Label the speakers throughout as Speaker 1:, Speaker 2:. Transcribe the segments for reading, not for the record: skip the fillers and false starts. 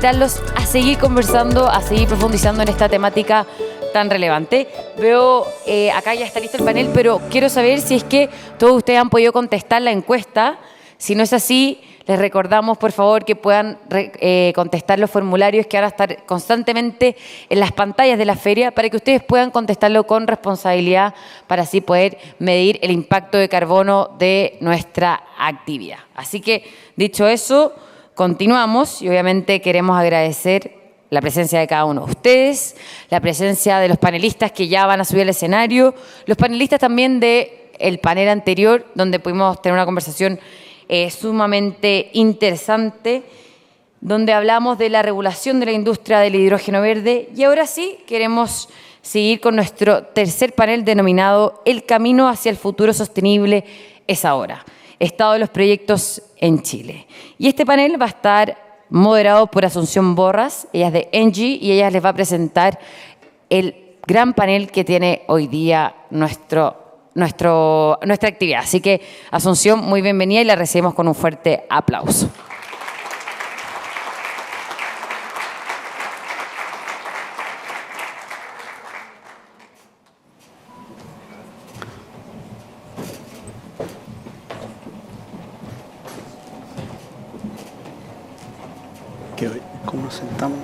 Speaker 1: invitarlos a seguir conversando, a seguir profundizando en esta temática tan relevante. Veo, acá ya está listo el panel, pero quiero saber si es que todos ustedes han podido contestar la encuesta. Si no es así, les recordamos, por favor, que puedan contestar los formularios que van a estar constantemente en las pantallas de la feria para que ustedes puedan contestarlo con responsabilidad para así poder medir el impacto de carbono de nuestra actividad. Así que, dicho eso, continuamos y obviamente queremos agradecer la presencia de cada uno de ustedes, la presencia de los panelistas que ya van a subir al escenario, los panelistas también del panel anterior, donde pudimos tener una conversación sumamente interesante, donde hablamos de la regulación de la industria del hidrógeno verde. Y ahora sí, queremos seguir con nuestro tercer panel denominado El camino hacia el futuro sostenible es ahora. Estado de los proyectos en Chile. Y este panel va a estar moderado por Asunción Borras, ella es de ENGIE y ella les va a presentar el gran panel que tiene hoy día nuestra actividad. Así que, Asunción, muy bienvenida y la recibimos con un fuerte aplauso.
Speaker 2: ¿Cómo nos sentamos?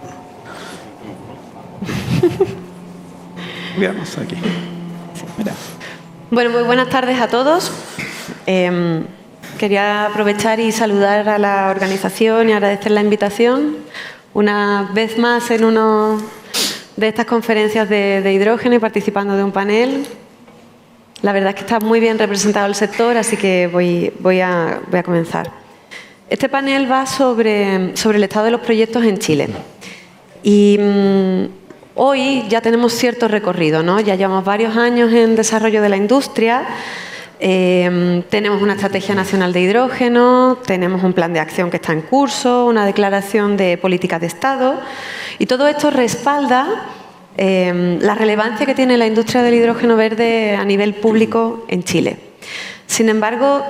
Speaker 2: Veamos aquí. Mira.
Speaker 3: Bueno, muy buenas tardes a todos. Quería aprovechar y saludar a la organización y agradecer la invitación una vez más en una de estas conferencias de hidrógeno y participando de un panel. La verdad es que está muy bien representado el sector, así que voy a comenzar. Este panel va sobre el estado de los proyectos en Chile. Y hoy ya tenemos cierto recorrido, ¿no? Ya llevamos varios años en desarrollo de la industria, tenemos una estrategia nacional de hidrógeno, tenemos un plan de acción que está en curso, una declaración de política de Estado, y todo esto respalda la relevancia que tiene la industria del hidrógeno verde a nivel público en Chile. Sin embargo,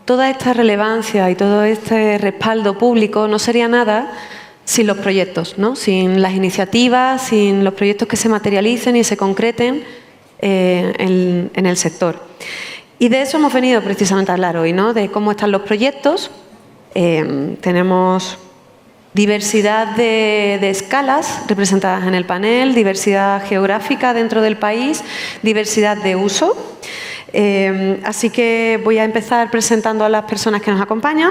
Speaker 3: toda esta relevancia y todo este respaldo público no sería nada sin los proyectos, ¿no? Sin las iniciativas, sin los proyectos que se materialicen y se concreten en el sector. Y de eso hemos venido precisamente a hablar hoy, ¿no? De cómo están los proyectos. Tenemos diversidad de escalas representadas en el panel, diversidad geográfica dentro del país, diversidad de uso. Así que voy a empezar presentando a las personas que nos acompañan.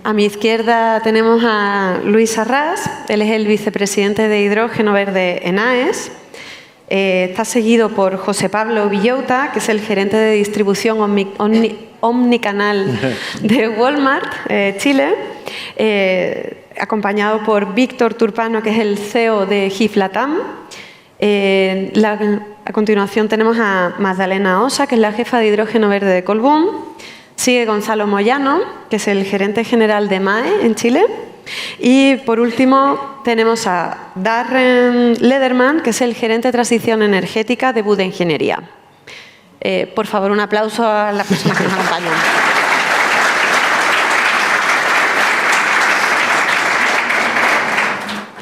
Speaker 3: A mi izquierda tenemos a Luis Arrás, él es el vicepresidente de Hidrógeno Verde en AES. Está seguido por José Pablo Villota, que es el gerente de distribución omnicanal de Walmart, Chile. Acompañado por Víctor Turpano, que es el CEO de GIF Latam. A continuación tenemos a Magdalena Osa, que es la jefa de hidrógeno verde de Colbún. Sigue Gonzalo Moyano, que es el gerente general de MAE en Chile. Y por último tenemos a Darren Lederman, que es el gerente de transición energética de Bude Ingeniería. Por favor, un aplauso a las personas que nos acompañan.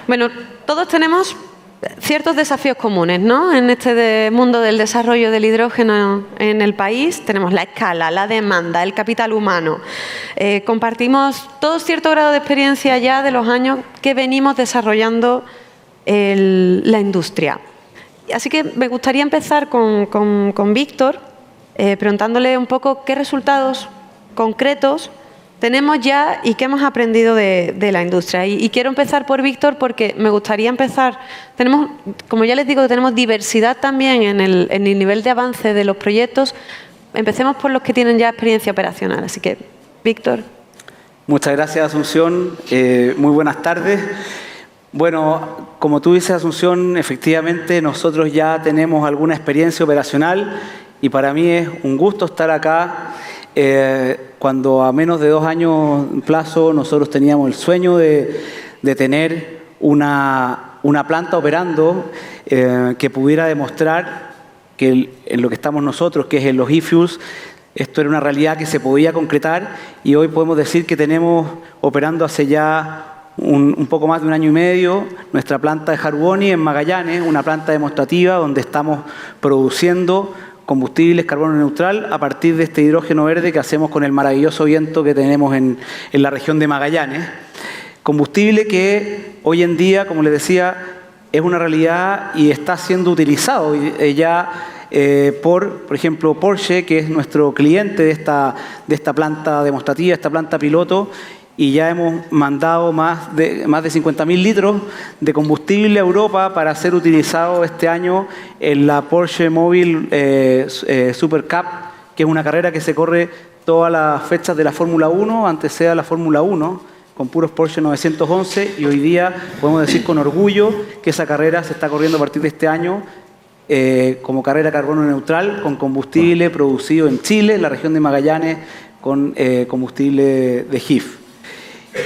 Speaker 3: Bueno, todos tenemos ciertos desafíos comunes, ¿no? En este mundo del desarrollo del hidrógeno en el país tenemos la escala, la demanda, el capital humano. Compartimos todo cierto grado de experiencia ya de los años que venimos desarrollando la industria. Así que me gustaría empezar con Víctor, preguntándole un poco qué resultados concretos tenemos ya y qué hemos aprendido de la industria. Y quiero empezar por Víctor porque me gustaría empezar. Tenemos, como ya les digo, tenemos diversidad también en el nivel de avance de los proyectos. Empecemos por los que tienen ya experiencia operacional. Así que, Víctor.
Speaker 2: Muchas gracias, Asunción. Muy buenas tardes. Bueno, como tú dices, Asunción, efectivamente nosotros ya tenemos alguna experiencia operacional y para mí es un gusto estar acá. Cuando a menos de 2 años en plazo nosotros teníamos el sueño de tener una planta operando que pudiera demostrar que en lo que estamos nosotros, que es en los e-fuels, esto era una realidad que se podía concretar y hoy podemos decir que tenemos operando hace ya un poco más de 1 año y medio nuestra planta de Jarboni en Magallanes, una planta demostrativa donde estamos produciendo combustibles carbono neutral a partir de este hidrógeno verde que hacemos con el maravilloso viento que tenemos en la región de Magallanes. Combustible que hoy en día, como les decía, es una realidad y está siendo utilizado por ejemplo, Porsche, que es nuestro cliente de esta planta demostrativa, esta planta piloto, y ya hemos mandado más de 50.000 litros de combustible a Europa para ser utilizado este año en la Porsche Mobile Super Cup, que es una carrera que se corre todas las fechas de la Fórmula 1, antes sea la Fórmula 1, con puros Porsche 911, y hoy día podemos decir con orgullo que esa carrera se está corriendo a partir de este año como carrera carbono neutral, con combustible producido en Chile, en la región de Magallanes, con combustible de GIF.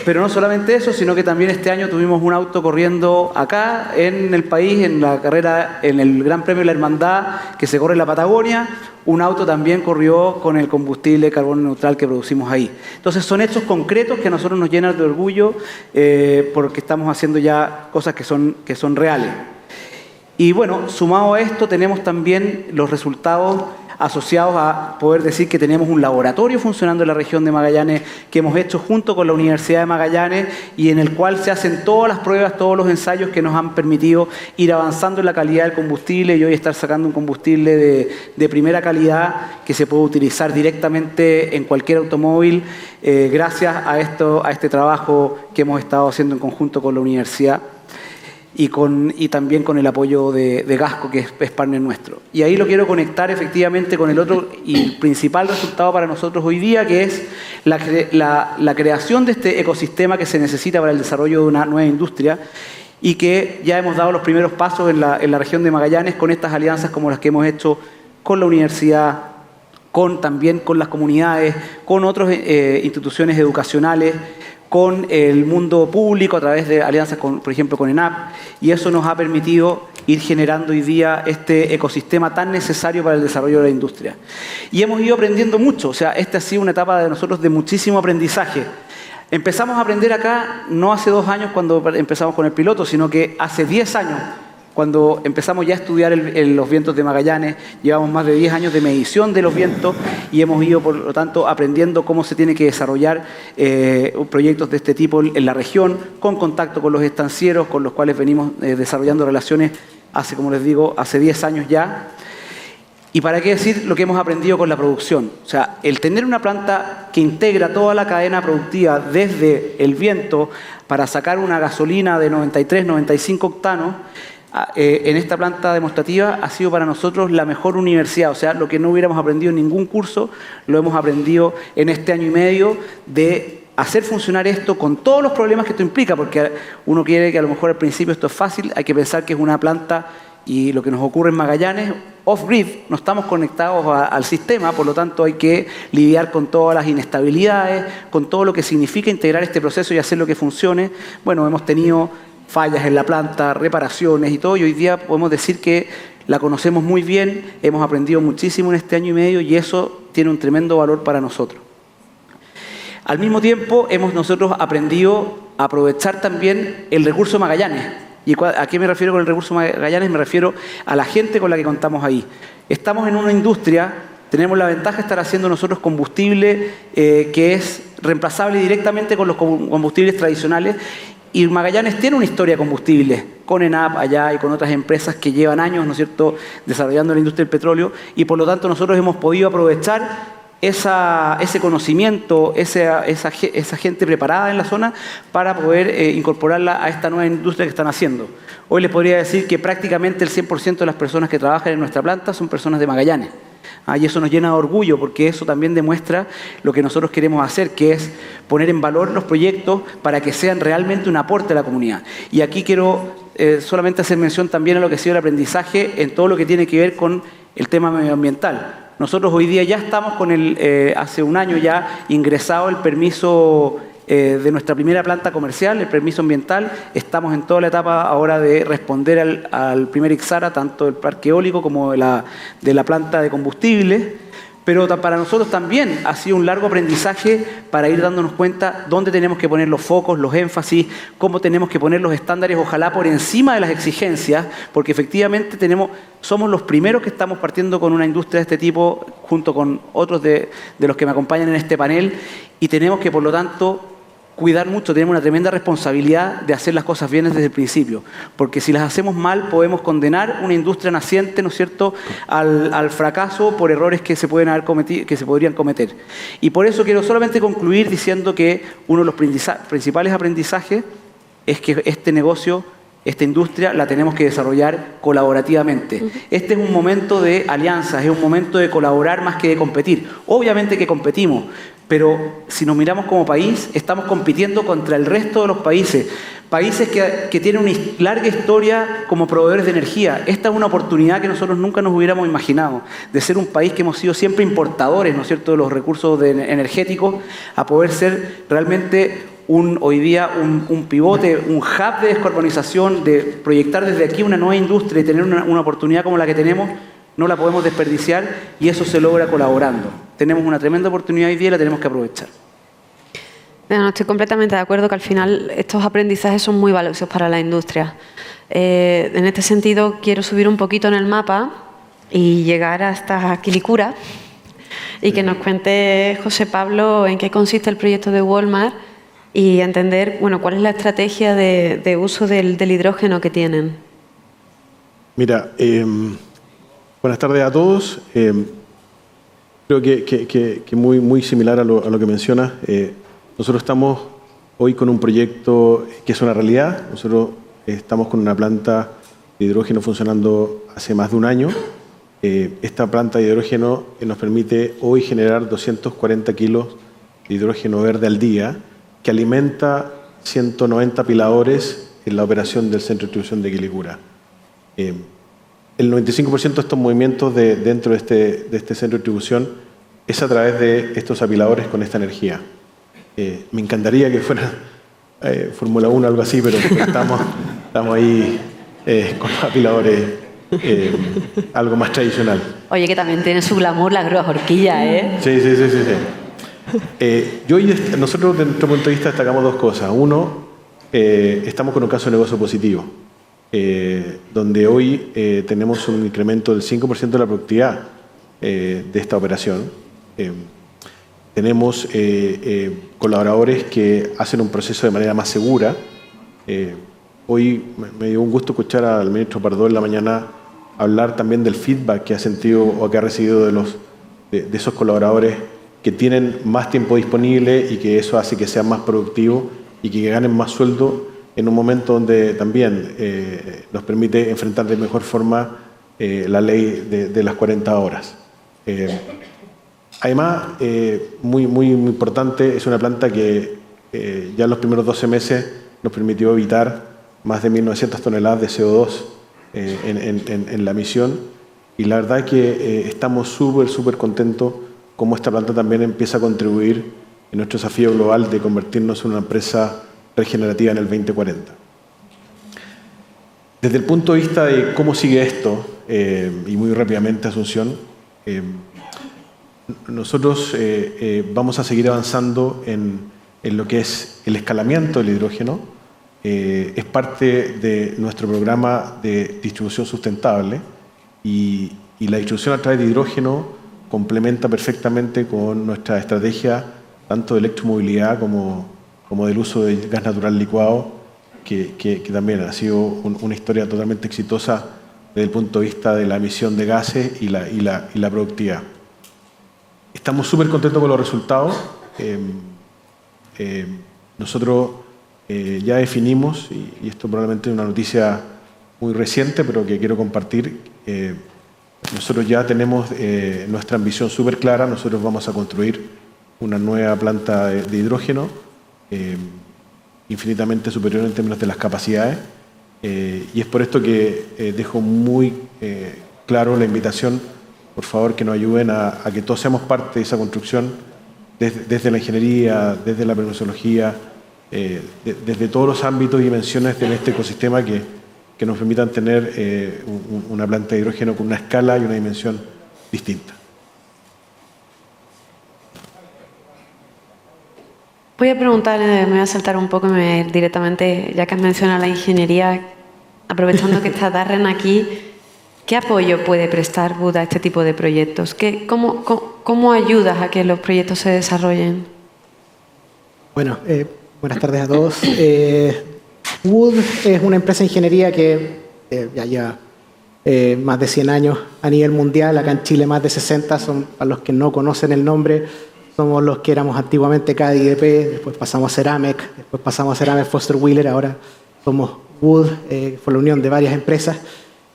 Speaker 2: Pero no solamente eso, sino que también este año tuvimos un auto corriendo acá en el país, en la carrera, en el Gran Premio de la Hermandad, que se corre en la Patagonia. Un auto también corrió con el combustible carbono neutral que producimos ahí. Entonces son hechos concretos que a nosotros nos llenan de orgullo porque estamos haciendo ya cosas que son reales. Y bueno, sumado a esto tenemos también los resultados asociados a poder decir que tenemos un laboratorio funcionando en la región de Magallanes que hemos hecho junto con la Universidad de Magallanes y en el cual se hacen todas las pruebas, todos los ensayos que nos han permitido ir avanzando en la calidad del combustible y hoy estar sacando un combustible de primera calidad que se puede utilizar directamente en cualquier automóvil gracias a este trabajo que hemos estado haciendo en conjunto con la universidad. Y también con el apoyo de Gasco, que es partner nuestro. Y ahí lo quiero conectar efectivamente con el otro y el principal resultado para nosotros hoy día, que es la creación de este ecosistema que se necesita para el desarrollo de una nueva industria y que ya hemos dado los primeros pasos en la región de Magallanes con estas alianzas como las que hemos hecho con la universidad, también con las comunidades, con otras instituciones educacionales, con el mundo público a través de alianzas, por ejemplo, con ENAP, y eso nos ha permitido ir generando hoy día este ecosistema tan necesario para el desarrollo de la industria. Y hemos ido aprendiendo mucho, o sea, esta ha sido una etapa de nosotros de muchísimo aprendizaje. Empezamos a aprender acá no hace 2 años cuando empezamos con el piloto, sino que hace 10 años, cuando empezamos ya a estudiar los vientos de Magallanes. Llevamos más de 10 años de medición de los vientos y hemos ido, por lo tanto, aprendiendo cómo se tiene que desarrollar proyectos de este tipo en la región, con contacto con los estancieros, con los cuales venimos desarrollando relaciones hace, como les digo, hace 10 años ya. Y para qué decir lo que hemos aprendido con la producción. O sea, el tener una planta que integra toda la cadena productiva desde el viento para sacar una gasolina de 93, 95 octanos, en esta planta demostrativa ha sido para nosotros la mejor universidad. O sea, lo que no hubiéramos aprendido en ningún curso, lo hemos aprendido en este año y medio de hacer funcionar esto con todos los problemas que esto implica, porque uno quiere que a lo mejor al principio esto es fácil, hay que pensar que es una planta y lo que nos ocurre en Magallanes, off-grid, no estamos conectados al sistema, por lo tanto hay que lidiar con todas las inestabilidades, con todo lo que significa integrar este proceso y hacer lo que funcione. Bueno, hemos tenido fallas en la planta, reparaciones y todo, y hoy día podemos decir que la conocemos muy bien, hemos aprendido muchísimo en este año y medio y eso tiene un tremendo valor para nosotros. Al mismo tiempo, hemos nosotros aprendido a aprovechar también el recurso Magallanes. ¿Y a qué me refiero con el recurso Magallanes? Me refiero a la gente con la que contamos ahí. Estamos en una industria, tenemos la ventaja de estar haciendo nosotros combustible que es reemplazable directamente con los combustibles tradicionales. Y Magallanes tiene una historia de combustible, con ENAP allá y con otras empresas que llevan años, ¿no es cierto?, desarrollando la industria del petróleo, y por lo tanto nosotros hemos podido aprovechar ese conocimiento, esa gente preparada en la zona para poder incorporarla a esta nueva industria que están haciendo. Hoy les podría decir que prácticamente el 100% de las personas que trabajan en nuestra planta son personas de Magallanes. Y eso nos llena de orgullo porque eso también demuestra lo que nosotros queremos hacer, que es poner en valor los proyectos para que sean realmente un aporte a la comunidad. Y aquí quiero solamente hacer mención también a lo que ha sido el aprendizaje en todo lo que tiene que ver con el tema medioambiental. Nosotros hoy día ya estamos con hace un año ya ingresado el permiso de nuestra primera planta comercial, el permiso ambiental. Estamos en toda la etapa ahora de responder al primer Ixara, tanto del parque eólico como de la planta de combustible. Pero para nosotros también ha sido un largo aprendizaje para ir dándonos cuenta dónde tenemos que poner los focos, los énfasis, cómo tenemos que poner los estándares, ojalá por encima de las exigencias, porque efectivamente somos los primeros que estamos partiendo con una industria de este tipo, junto con otros de los que me acompañan en este panel, y tenemos que, por lo tanto, cuidar mucho, tenemos una tremenda responsabilidad de hacer las cosas bien desde el principio, porque si las hacemos mal podemos condenar una industria naciente, ¿no es cierto?, al fracaso por errores que se podrían cometer. Y por eso quiero solamente concluir diciendo que uno de los principales aprendizajes es que este negocio, esta industria, la tenemos que desarrollar colaborativamente. Este es un momento de alianzas, es un momento de colaborar más que de competir. Obviamente que competimos, pero si nos miramos como país, estamos compitiendo contra el resto de los países que tienen una larga historia como proveedores de energía. Esta es una oportunidad que nosotros nunca nos hubiéramos imaginado, de ser un país que hemos sido siempre importadores, ¿no es cierto?, de los recursos energéticos, a poder ser realmente hoy día un pivote, un hub de descarbonización, de proyectar desde aquí una nueva industria y tener una oportunidad como la que tenemos. No la podemos desperdiciar y eso se logra colaborando. Tenemos una tremenda oportunidad hoy día y la tenemos que aprovechar.
Speaker 3: No, estoy completamente de acuerdo que al final estos aprendizajes son muy valiosos para la industria. En este sentido, quiero subir un poquito en el mapa y llegar hasta Quilicura y que nos cuente José Pablo en qué consiste el proyecto de Walmart y entender, bueno, cuál es la estrategia de uso del hidrógeno que tienen.
Speaker 4: Mira, buenas tardes a todos. Creo que muy similar a lo que mencionas. Nosotros estamos hoy con un proyecto que es una realidad. Nosotros estamos con una planta de hidrógeno funcionando hace más de un año. Esta planta de hidrógeno nos permite hoy generar 240 kilos de hidrógeno verde al día, que alimenta 190 piladores en la operación del centro de distribución de Quilicura. El 95% de estos movimientos dentro de este centro de distribución es a través de estos apiladores con esta energía. Me encantaría que fuera Fórmula 1 o algo así, pero estamos ahí con los apiladores algo más tradicional.
Speaker 1: Oye, que también tiene su glamour la grúa horquilla, ¿eh?
Speaker 4: Sí. Nosotros, desde nuestro punto de vista, destacamos dos cosas. Uno, estamos con un caso de negocio positivo. Donde hoy tenemos un incremento del 5% de la productividad de esta operación. Tenemos colaboradores que hacen un proceso de manera más segura. Hoy me dio un gusto escuchar al ministro Pardo en la mañana hablar también del feedback que ha sentido o que ha recibido de esos colaboradores que tienen más tiempo disponible y que eso hace que sean más productivos y que ganen más sueldo en un momento donde también nos permite enfrentar de mejor forma la ley de las 40 horas. Además, muy importante, es una planta que ya en los primeros 12 meses nos permitió evitar más de 1.900 toneladas de CO2 en la emisión, y la verdad es que estamos súper contentos como esta planta también empieza a contribuir en nuestro desafío global de convertirnos en una empresa regenerativa en el 2040. Desde el punto de vista de cómo sigue esto, y muy rápidamente, Asunción, nosotros vamos a seguir avanzando en lo que es el escalamiento del hidrógeno. Es parte de nuestro programa de distribución sustentable y la distribución a través de hidrógeno complementa perfectamente con nuestra estrategia tanto de electromovilidad como del uso de gas natural licuado, que también ha sido una historia totalmente exitosa desde el punto de vista de la emisión de gases y la productividad. Estamos súper contentos con los resultados. Nosotros ya definimos, y esto probablemente es una noticia muy reciente, pero que quiero compartir, nosotros ya tenemos nuestra ambición súper clara. Nosotros vamos a construir una nueva planta de hidrógeno infinitamente superior en términos de las capacidades, y es por esto que dejo muy claro la invitación, por favor, que nos ayuden a que todos seamos parte de esa construcción, desde la ingeniería, desde la permisología, desde todos los ámbitos y dimensiones de este ecosistema que nos permitan tener una planta de hidrógeno con una escala y una dimensión distinta.
Speaker 3: Voy a preguntar, me voy a saltar un poco y me voy a ir directamente, ya que has mencionado la ingeniería, aprovechando que está Darren aquí, ¿qué apoyo puede prestar Wood a este tipo de proyectos? ¿Cómo ayudas a que los proyectos se desarrollen?
Speaker 5: Bueno, buenas tardes a todos. Wood es una empresa de ingeniería que ya lleva más de 100 años a nivel mundial. Acá en Chile más de 60, son, para los que no conocen el nombre, somos los que éramos antiguamente KDIDP, después pasamos a Ceramec, después pasamos a Ceramec Foster Wheeler, ahora somos Wood, fue la unión de varias empresas.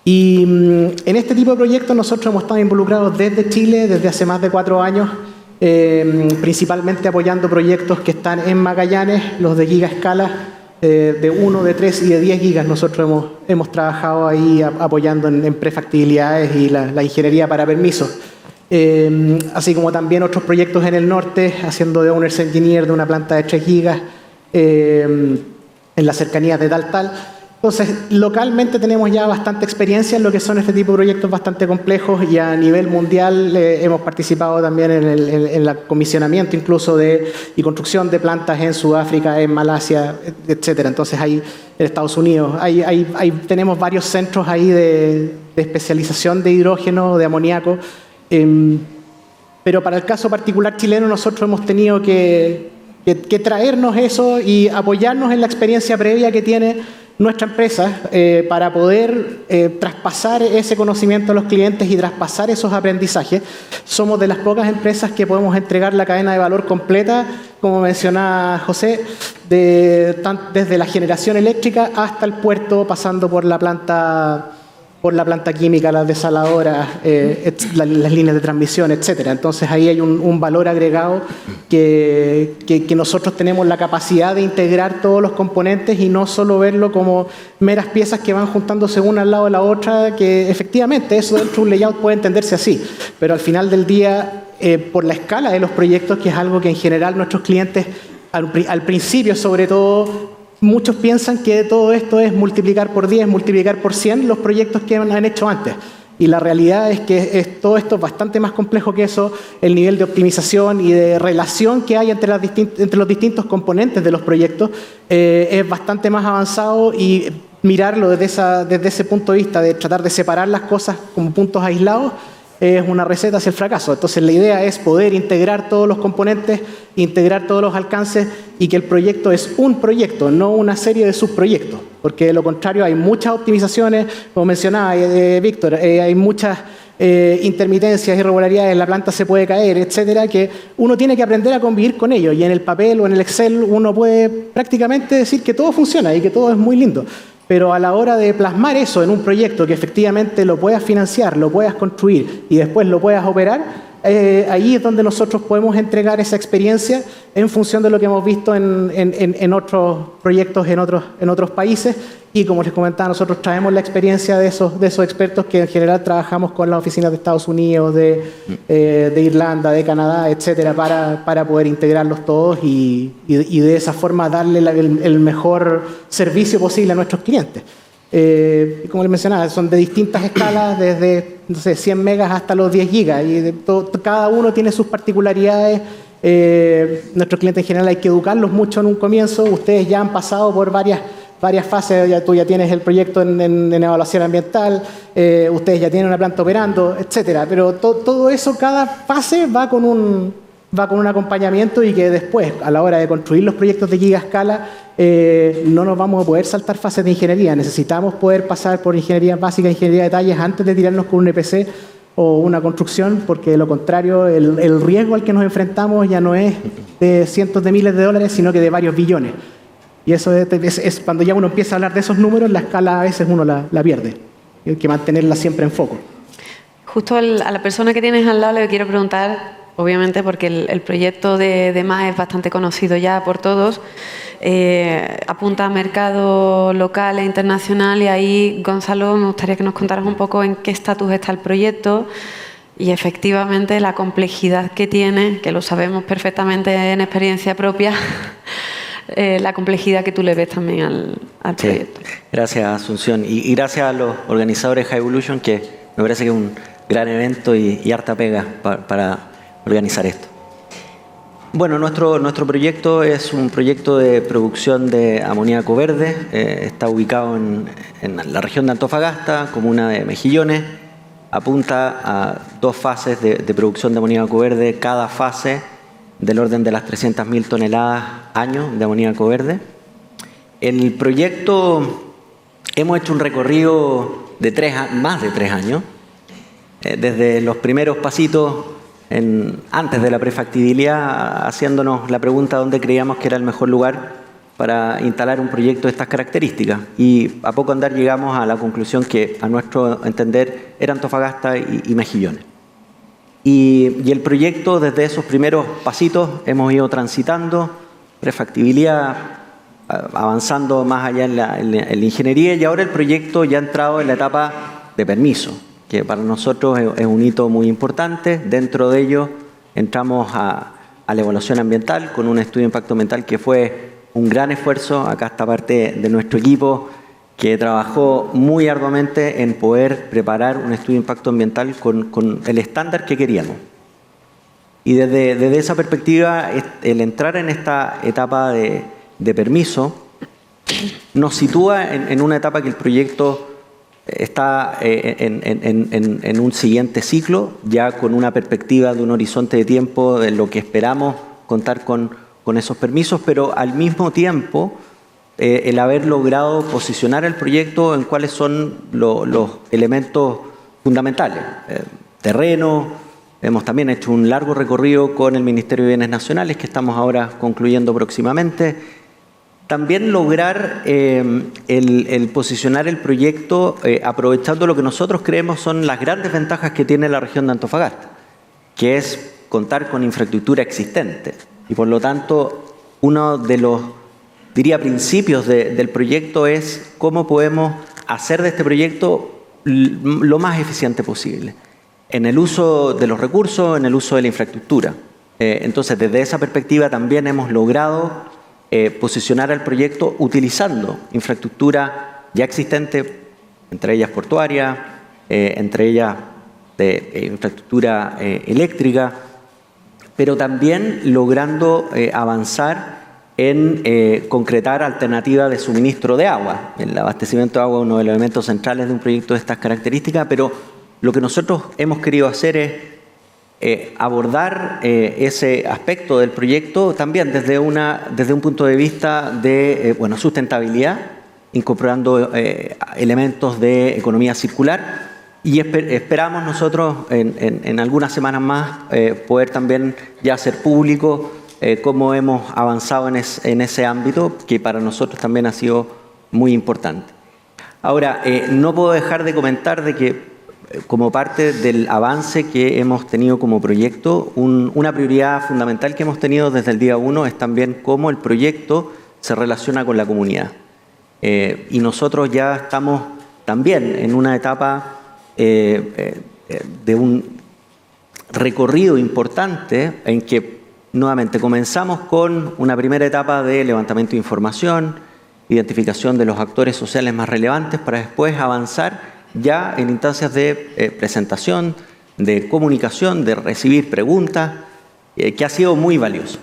Speaker 5: Y en este tipo de proyectos nosotros hemos estado involucrados desde Chile, desde hace más de 4 años, principalmente apoyando proyectos que están en Magallanes, los de gigaescala, de 1, de 3 y de 10 gigas. Nosotros hemos trabajado ahí apoyando en prefactibilidades y la ingeniería para permisos. Así como también otros proyectos en el norte, haciendo de Owners Engineer de una planta de 3 gigas en las cercanías de Taltal. Entonces, localmente tenemos ya bastante experiencia en lo que son este tipo de proyectos bastante complejos, y a nivel mundial hemos participado también en el acomisionamiento incluso y construcción de plantas en Sudáfrica, en Malasia, etcétera. Entonces, ahí en Estados Unidos tenemos varios centros ahí de especialización de hidrógeno, de amoníaco. Pero para el caso particular chileno nosotros hemos tenido que traernos eso y apoyarnos en la experiencia previa que tiene nuestra empresa para poder traspasar ese conocimiento a los clientes y traspasar esos aprendizajes. Somos de las pocas empresas que podemos entregar la cadena de valor completa, como mencionaba José, desde la generación eléctrica hasta el puerto, pasando por la planta química, las desaladoras, las líneas de transmisión, etcétera. Entonces ahí hay un valor agregado que nosotros tenemos la capacidad de integrar todos los componentes y no solo verlo como meras piezas que van juntándose una al lado de la otra, que efectivamente eso dentro de un layout puede entenderse así, pero al final del día, por la escala de los proyectos, que es algo que en general nuestros clientes al principio sobre todo, muchos piensan que todo esto es multiplicar por 10, multiplicar por 100 los proyectos que han hecho antes. Y la realidad es que todo esto es bastante más complejo que eso. El nivel de optimización y de relación que hay entre los distintos componentes de los proyectos es bastante más avanzado, y mirarlo desde ese punto de vista, de tratar de separar las cosas como puntos aislados, es una receta hacia el fracaso. Entonces la idea es poder integrar todos los componentes, integrar todos los alcances, y que el proyecto es un proyecto, no una serie de subproyectos, porque de lo contrario hay muchas optimizaciones, como mencionaba Víctor, hay muchas intermitencias, irregularidades, la planta se puede caer, etcétera, que uno tiene que aprender a convivir con ello, y en el papel o en el Excel uno puede prácticamente decir que todo funciona y que todo es muy lindo. Pero a la hora de plasmar eso en un proyecto que efectivamente lo puedas financiar, lo puedas construir y después lo puedas operar, ahí es donde nosotros podemos entregar esa experiencia en función de lo que hemos visto en otros proyectos en otros países. Y como les comentaba, nosotros traemos la experiencia de esos expertos que en general trabajamos con las oficinas de Estados Unidos, de Irlanda, de Canadá, etcétera, para poder integrarlos todos y de esa forma darle el mejor servicio posible a nuestros clientes. Como les mencionaba, son de distintas escalas, desde 100 megas hasta los 10 gigas, y cada uno tiene sus particularidades. Nuestros clientes en general hay que educarlos mucho en un comienzo. Ustedes ya han pasado por varias fases, tú ya tienes el proyecto en evaluación ambiental, ustedes ya tienen una planta operando, etcétera. Pero todo eso, cada fase va con un acompañamiento, y que después, a la hora de construir los proyectos de gigaescala, no nos vamos a poder saltar fases de ingeniería. Necesitamos poder pasar por ingeniería básica, ingeniería de detalles, antes de tirarnos con un EPC o una construcción, porque de lo contrario el riesgo al que nos enfrentamos ya no es de cientos de miles de dólares, sino que de varios billones. Y eso es cuando ya uno empieza a hablar de esos números, la escala a veces uno la pierde. Y hay que mantenerla siempre en foco.
Speaker 3: Justo a la persona que tienes al lado le quiero preguntar, obviamente porque el proyecto de MAE es bastante conocido ya por todos, apunta a mercado local e internacional, y ahí, Gonzalo, me gustaría que nos contaras un poco en qué estatus está el proyecto y efectivamente la complejidad que tiene, que lo sabemos perfectamente en experiencia propia, la complejidad que tú le ves también al proyecto.
Speaker 6: Gracias, Asunción, y gracias a los organizadores de High Evolution, que me parece que es un gran evento y harta pega para organizar esto. Bueno, nuestro proyecto es un proyecto de producción de amoníaco verde. Está ubicado en la región de Antofagasta, comuna de Mejillones. Apunta a 2 fases de producción de amoníaco verde, cada fase del orden de las 300.000 toneladas año de amoníaco verde. El proyecto, hemos hecho un recorrido de más de 3 años, desde los primeros pasitos antes de la prefactibilidad, haciéndonos la pregunta dónde creíamos que era el mejor lugar para instalar un proyecto de estas características. Y a poco andar llegamos a la conclusión que, a nuestro entender, era Antofagasta y Mejillones. Y el proyecto, desde esos primeros pasitos, hemos ido transitando prefactibilidad, avanzando más allá en la ingeniería, y ahora el proyecto ya ha entrado en la etapa de permiso, que para nosotros es un hito muy importante. Dentro de ello entramos a la evaluación ambiental con un estudio de impacto ambiental que fue un gran esfuerzo. Acá está parte de nuestro equipo que trabajó muy arduamente en poder preparar un estudio de impacto ambiental con el estándar que queríamos. Y desde esa perspectiva, el entrar en esta etapa de permiso nos sitúa en una etapa que el proyecto está en un siguiente ciclo, ya con una perspectiva de un horizonte de tiempo de lo que esperamos contar con esos permisos, pero al mismo tiempo el haber logrado posicionar el proyecto en cuáles son los elementos fundamentales. Terreno, hemos también hecho un largo recorrido con el Ministerio de Bienes Nacionales, que estamos ahora concluyendo próximamente. También lograr el posicionar el proyecto aprovechando lo que nosotros creemos son las grandes ventajas que tiene la región de Antofagasta, que es contar con infraestructura existente. Y por lo tanto, uno de los, diría, principios del proyecto es cómo podemos hacer de este proyecto lo más eficiente posible, en el uso de los recursos, en el uso de la infraestructura. Entonces, desde esa perspectiva también hemos logrado posicionar el proyecto utilizando infraestructura ya existente, entre ellas portuaria, entre ellas de infraestructura eléctrica, pero también logrando avanzar en concretar alternativas de suministro de agua. El abastecimiento de agua es uno de los elementos centrales de un proyecto de estas características, pero lo que nosotros hemos querido hacer es abordar ese aspecto del proyecto también desde un punto de vista de sustentabilidad, incorporando elementos de economía circular, y esperamos nosotros en algunas semanas más poder también ya hacer público cómo hemos avanzado en ese ámbito, que para nosotros también ha sido muy importante. Ahora, no puedo dejar de comentar de que como parte del avance que hemos tenido como proyecto, una prioridad fundamental que hemos tenido desde el día 1 es también cómo el proyecto se relaciona con la comunidad. Y nosotros ya estamos también en una etapa de un recorrido importante en que nuevamente comenzamos con una primera etapa de levantamiento de información, identificación de los actores sociales más relevantes, para después avanzar ya en instancias de presentación, de comunicación, de recibir preguntas, que ha sido muy valioso.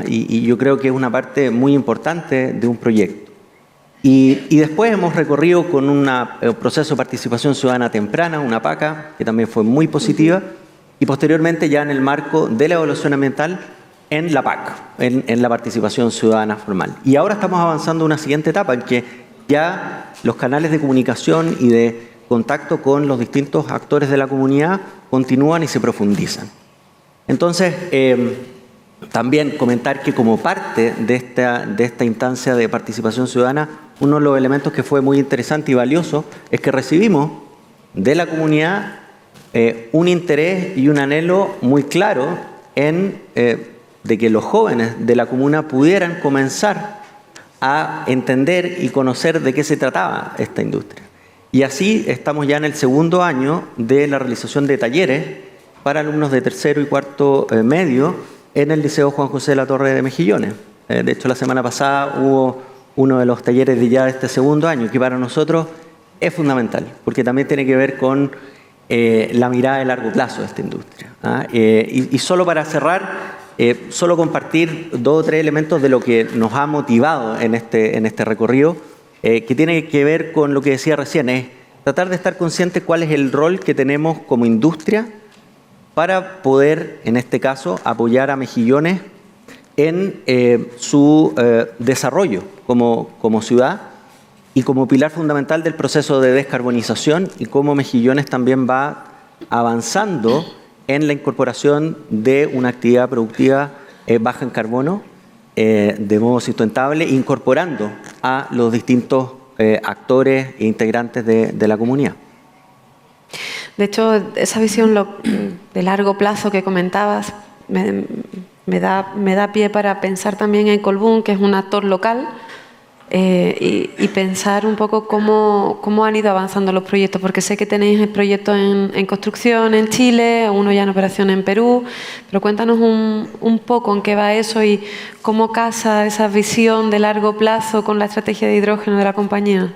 Speaker 6: Y yo creo que es una parte muy importante de un proyecto. Y después hemos recorrido con un proceso de participación ciudadana temprana, una PACA, que también fue muy positiva, y posteriormente ya en el marco de la evaluación ambiental en la PAC, en la participación ciudadana formal. Y ahora estamos avanzando a una siguiente etapa en que ya los canales de comunicación y de contacto con los distintos actores de la comunidad continúan y se profundizan. Entonces, también comentar que como parte de esta instancia de participación ciudadana, uno de los elementos que fue muy interesante y valioso es que recibimos de la comunidad un interés y un anhelo muy claro de que los jóvenes de la comuna pudieran comenzar a entender y conocer de qué se trataba esta industria. Y así estamos ya en el segundo año de la realización de talleres para alumnos de tercero y cuarto medio en el Liceo Juan José de la Torre de Mejillones. De hecho, la semana pasada hubo uno de los talleres de este segundo año, que para nosotros es fundamental, porque también tiene que ver con la mirada de largo plazo de esta industria. Y solo para cerrar, solo compartir 2 o 3 elementos de lo que nos ha motivado en este recorrido, que tiene que ver con lo que decía recién, es tratar de estar consciente cuál es el rol que tenemos como industria para poder, en este caso, apoyar a Mejillones en su desarrollo como ciudad y como pilar fundamental del proceso de descarbonización, y cómo Mejillones también va avanzando en la incorporación de una actividad productiva baja en carbono de modo sustentable, incorporando a los distintos actores e integrantes de la comunidad.
Speaker 3: De hecho, esa visión de largo plazo que comentabas me da pie para pensar también en Colbún, que es un actor local, y pensar un poco cómo han ido avanzando los proyectos, porque sé que tenéis proyectos en construcción en Chile, uno ya en operación en Perú, pero cuéntanos un poco en qué va eso y cómo casa esa visión de largo plazo con la estrategia de hidrógeno de la compañía.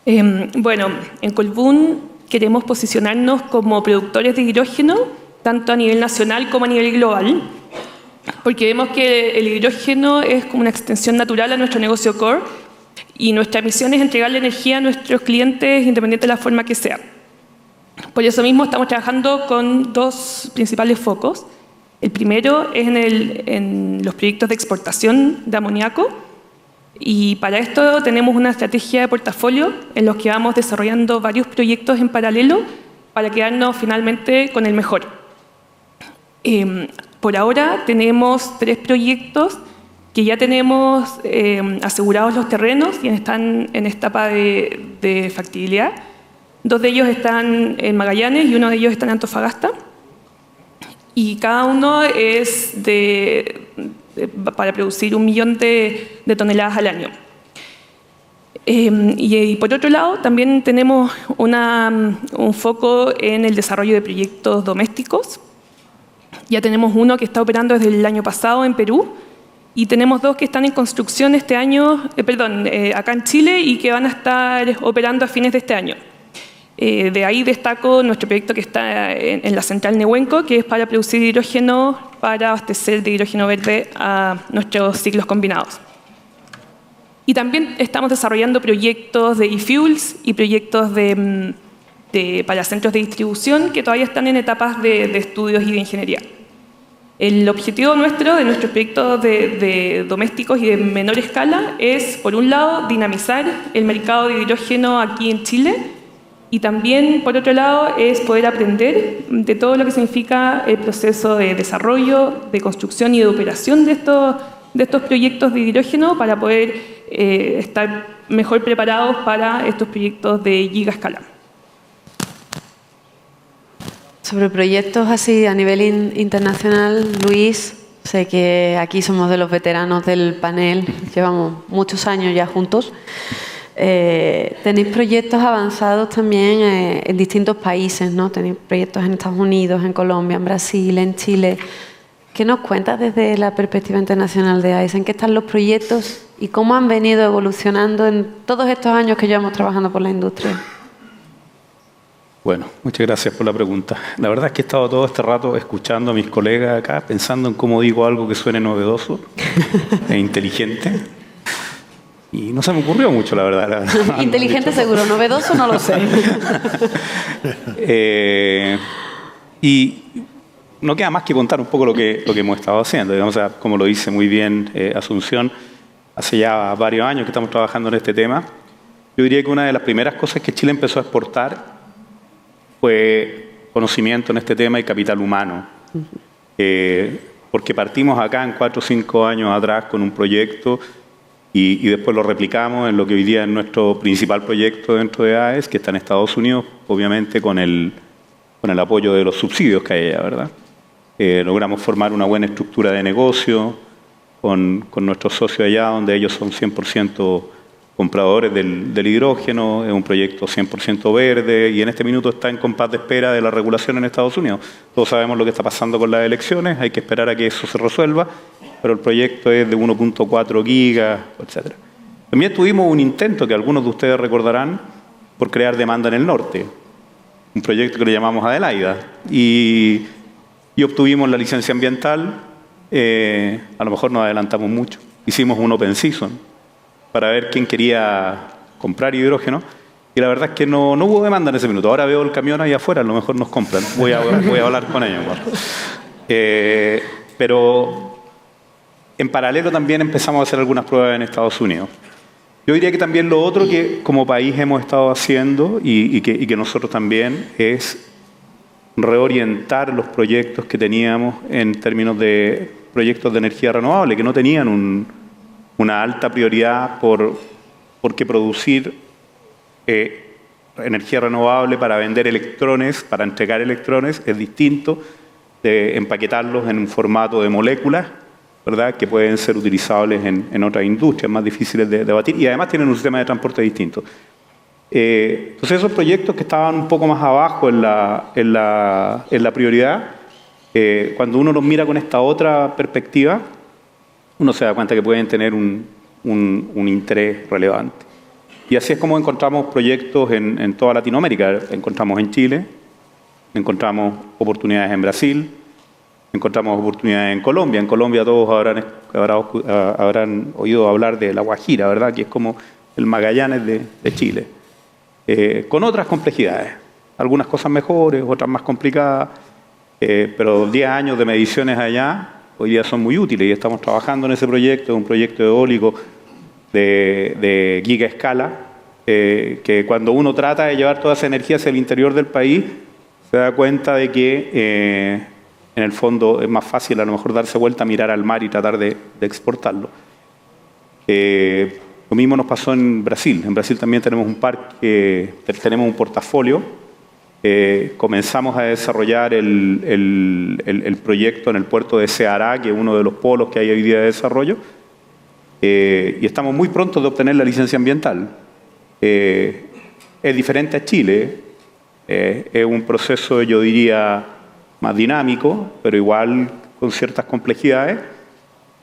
Speaker 7: Bueno, en Colbún queremos posicionarnos como productores de hidrógeno, tanto a nivel nacional como a nivel global, porque vemos que el hidrógeno es como una extensión natural a nuestro negocio core, y nuestra misión es entregarle energía a nuestros clientes independiente de la forma que sea. Por eso mismo estamos trabajando con 2 principales focos. El primero es en los proyectos de exportación de amoníaco, y para esto tenemos una estrategia de portafolio en los que vamos desarrollando varios proyectos en paralelo para quedarnos finalmente con el mejor. Por ahora tenemos 3 proyectos que ya tenemos asegurados los terrenos y están en etapa de factibilidad. 2 de ellos están en Magallanes y 1 de ellos está en Antofagasta. Y cada uno es para producir 1 millón de toneladas al año. Y por otro lado, también tenemos un foco en el desarrollo de proyectos domésticos. Ya tenemos uno que está operando desde el año pasado en Perú, y tenemos 2 que están en construcción este año, acá en Chile, y que van a estar operando a fines de este año. De ahí destaco nuestro proyecto que está en la central Nehuenco, que es para producir hidrógeno, para abastecer de hidrógeno verde a nuestros ciclos combinados. Y también estamos desarrollando proyectos de e-fuels y proyectos para centros de distribución que todavía están en etapas de estudios y de ingeniería. El objetivo de nuestros proyectos de domésticos y de menor escala es, por un lado, dinamizar el mercado de hidrógeno aquí en Chile, y también, por otro lado, es poder aprender de todo lo que significa el proceso de desarrollo, de construcción y de operación de estos proyectos de hidrógeno para poder estar mejor preparados para estos proyectos de gigaescala.
Speaker 3: Sobre proyectos así a nivel internacional, Luis, sé que aquí somos de los veteranos del panel, llevamos muchos años ya juntos. Tenéis proyectos avanzados también en distintos países, ¿no? Tenéis proyectos en Estados Unidos, en Colombia, en Brasil, en Chile. ¿Qué nos cuentas desde la perspectiva internacional de AES? ¿En qué están los proyectos y cómo han venido evolucionando en todos estos años que llevamos trabajando por la industria?
Speaker 8: Bueno, muchas gracias por la pregunta. La verdad es que he estado todo este rato escuchando a mis colegas acá, pensando en cómo digo algo que suene novedoso e inteligente. Y no se me ocurrió mucho, la verdad.
Speaker 3: Inteligente seguro, novedoso no lo sé.
Speaker 8: Y no queda más que contar un poco lo que hemos estado haciendo. Digamos, o sea, como lo dice muy bien Asunción, hace ya varios años que estamos trabajando en este tema. Yo diría que una de las primeras cosas que Chile empezó a exportar fue conocimiento en este tema y capital humano. Porque partimos acá en 4 o 5 años atrás con un proyecto y después lo replicamos en lo que hoy día es nuestro principal proyecto dentro de AES, que está en Estados Unidos, obviamente con el apoyo de los subsidios que hay allá, ¿verdad? Logramos formar una buena estructura de negocio con nuestros socios allá, donde ellos son 100% compradores del hidrógeno, es un proyecto 100% verde, y en este minuto está en compás de espera de la regulación en Estados Unidos. Todos sabemos lo que está pasando con las elecciones, hay que esperar a que eso se resuelva, pero el proyecto es de 1.4 gigas, etc. También tuvimos un intento que algunos de ustedes recordarán por crear demanda en el norte, un proyecto que le llamamos Adelaida, y y obtuvimos la licencia ambiental. A lo mejor nos adelantamos mucho. Hicimos un open season para ver quién quería comprar hidrógeno y la verdad es que no hubo demanda en ese minuto. Ahora veo el camión ahí afuera, a lo mejor nos compran. Voy a hablar con ellos. Pero en paralelo también empezamos a hacer algunas pruebas en Estados Unidos. Yo diría que también lo otro que como país hemos estado haciendo y que nosotros también es reorientar los proyectos que teníamos en términos de proyectos de energía renovable, que no tenían una alta prioridad porque producir energía renovable para vender electrones, para entregar electrones, es distinto de empaquetarlos en un formato de moléculas, ¿verdad?, que pueden ser utilizables en otras industrias más difíciles de batir y además tienen un sistema de transporte distinto. Entonces esos proyectos que estaban un poco más abajo en la prioridad, cuando uno los mira con esta otra perspectiva, uno se da cuenta que pueden tener un interés relevante. Y así es como encontramos proyectos en toda Latinoamérica. Encontramos en Chile, encontramos oportunidades en Brasil, encontramos oportunidades en Colombia. En Colombia todos habrán oído hablar de La Guajira, ¿verdad?, que es como el Magallanes de Chile. Con otras complejidades, algunas cosas mejores, otras más complicadas, pero 10 años de mediciones allá hoy día son muy útiles y estamos trabajando en ese proyecto, un proyecto eólico de gigaescala, que cuando uno trata de llevar toda esa energía hacia el interior del país, se da cuenta de que en el fondo es más fácil a lo mejor darse vuelta, mirar al mar y tratar de exportarlo. Lo mismo nos pasó en Brasil. En Brasil también tenemos un parque, tenemos un portafolio. Comenzamos a desarrollar el proyecto en el puerto de Ceará, que es uno de los polos que hay hoy día de desarrollo. Y estamos muy pronto de obtener la licencia ambiental. Es diferente a Chile. Es un proceso, yo diría, más dinámico, pero igual con ciertas complejidades.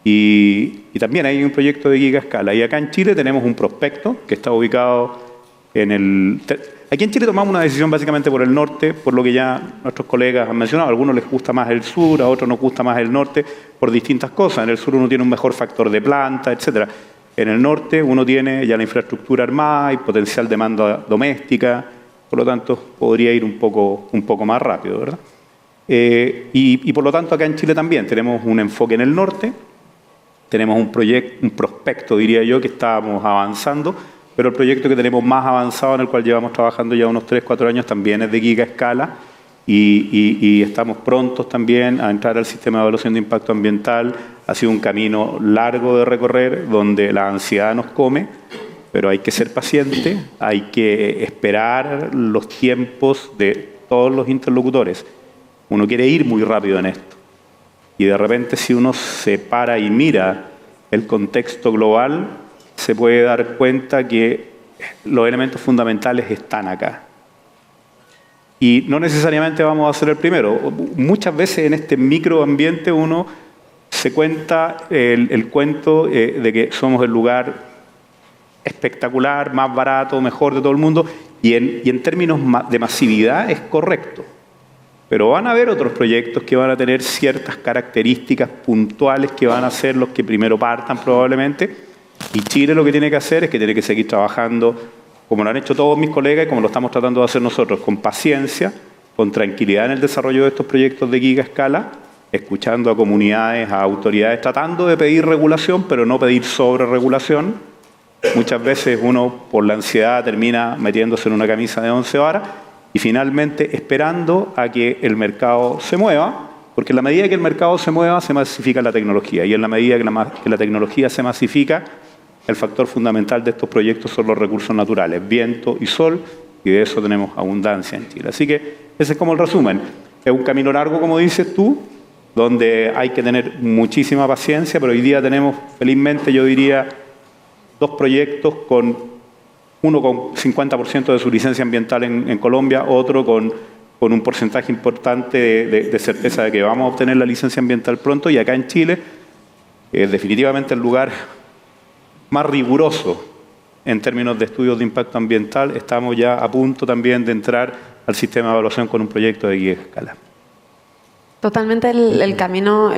Speaker 8: Y también hay un proyecto de gigaescala. Y acá en Chile tenemos un prospecto que está ubicado Aquí en Chile tomamos una decisión básicamente por el norte, por lo que ya nuestros colegas han mencionado. A algunos les gusta más el sur, a otros nos gusta más el norte, por distintas cosas. En el sur uno tiene un mejor factor de planta, etc. En el norte uno tiene ya la infraestructura armada y potencial demanda doméstica, por lo tanto podría ir un poco más rápido, ¿verdad? Y por lo tanto acá en Chile también tenemos un enfoque en el norte, tenemos un prospecto, diría yo, que estábamos avanzando, pero el proyecto que tenemos más avanzado, en el cual llevamos trabajando ya unos 3-4 años, también es de gigaescala y estamos prontos también a entrar al sistema de evaluación de impacto ambiental. Ha sido un camino largo de recorrer, donde la ansiedad nos come, pero hay que ser paciente, hay que esperar los tiempos de todos los interlocutores. Uno quiere ir muy rápido en esto y de repente si uno se para y mira el contexto global, se puede dar cuenta que los elementos fundamentales están acá. Y no necesariamente vamos a ser el primero. Muchas veces en este microambiente uno se cuenta el cuento de que somos el lugar espectacular, más barato, mejor de todo el mundo, y en términos de masividad es correcto. Pero van a haber otros proyectos que van a tener ciertas características puntuales que van a ser los que primero partan probablemente. Y Chile lo que tiene que hacer es que tiene que seguir trabajando, como lo han hecho todos mis colegas y como lo estamos tratando de hacer nosotros, con paciencia, con tranquilidad en el desarrollo de estos proyectos de gigaescala, escuchando a comunidades, a autoridades, tratando de pedir regulación, pero no pedir sobreregulación. Muchas veces uno, por la ansiedad, termina metiéndose en una camisa de 11 varas y finalmente esperando a que el mercado se mueva, porque en la medida que el mercado se mueva, se masifica la tecnología. Y en la medida que la tecnología se masifica, el factor fundamental de estos proyectos son los recursos naturales, viento y sol, y de eso tenemos abundancia en Chile. Así que ese es como el resumen. Es un camino largo, como dices tú, donde hay que tener muchísima paciencia, pero hoy día tenemos, felizmente, yo diría, 2 proyectos, uno con 50% de su licencia ambiental en Colombia, otro con un porcentaje importante de certeza de que vamos a obtener la licencia ambiental pronto, y acá en Chile es definitivamente el lugar más riguroso en términos de estudios de impacto ambiental. Estamos ya a punto también de entrar al sistema de evaluación con un proyecto de gigaescala.
Speaker 3: Totalmente el camino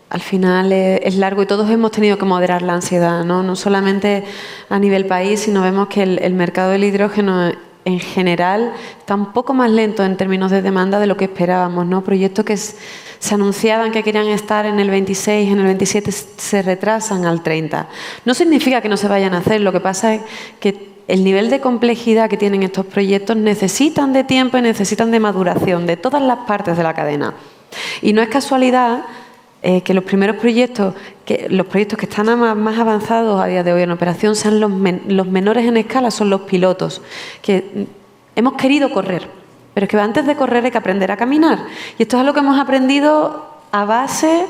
Speaker 3: al final es largo y todos hemos tenido que moderar la ansiedad, ¿no? No solamente a nivel país, sino vemos que el mercado del hidrógeno en general está un poco más lento en términos de demanda de lo que esperábamos, ¿no? Proyectos que se anunciaban que querían estar en el 26, en el 27 se retrasan al 30. No significa que no se vayan a hacer, lo que pasa es que el nivel de complejidad que tienen estos proyectos necesitan de tiempo y necesitan de maduración de todas las partes de la cadena. Y no es casualidad que los primeros proyectos, los proyectos que están más avanzados a día de hoy en operación sean los menores en escala, son los pilotos, que hemos querido correr, pero es que antes de correr hay que aprender a caminar. Y esto es algo que hemos aprendido a base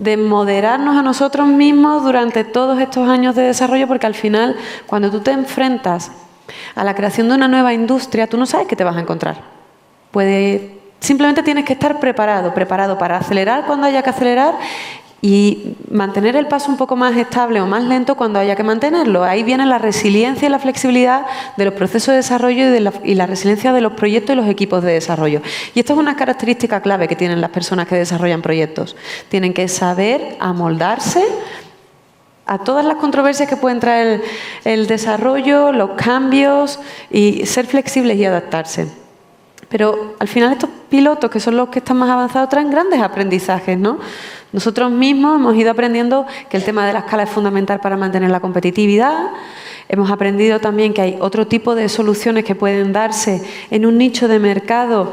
Speaker 3: de moderarnos a nosotros mismos durante todos estos años de desarrollo, porque al final, cuando tú te enfrentas a la creación de una nueva industria, tú no sabes qué te vas a encontrar. Simplemente tienes que estar preparado para acelerar cuando haya que acelerar y mantener el paso un poco más estable o más lento cuando haya que mantenerlo. Ahí viene la resiliencia y la flexibilidad de los procesos de desarrollo y la resiliencia de los proyectos y los equipos de desarrollo. Y esto es una característica clave que tienen las personas que desarrollan proyectos. Tienen que saber amoldarse a todas las controversias que pueden traer el desarrollo, los cambios y ser flexibles y adaptarse. Pero al final estos pilotos, que son los que están más avanzados, traen grandes aprendizajes, ¿no? Nosotros mismos hemos ido aprendiendo que el tema de la escala es fundamental para mantener la competitividad. Hemos aprendido también que hay otro tipo de soluciones que pueden darse en un nicho de mercado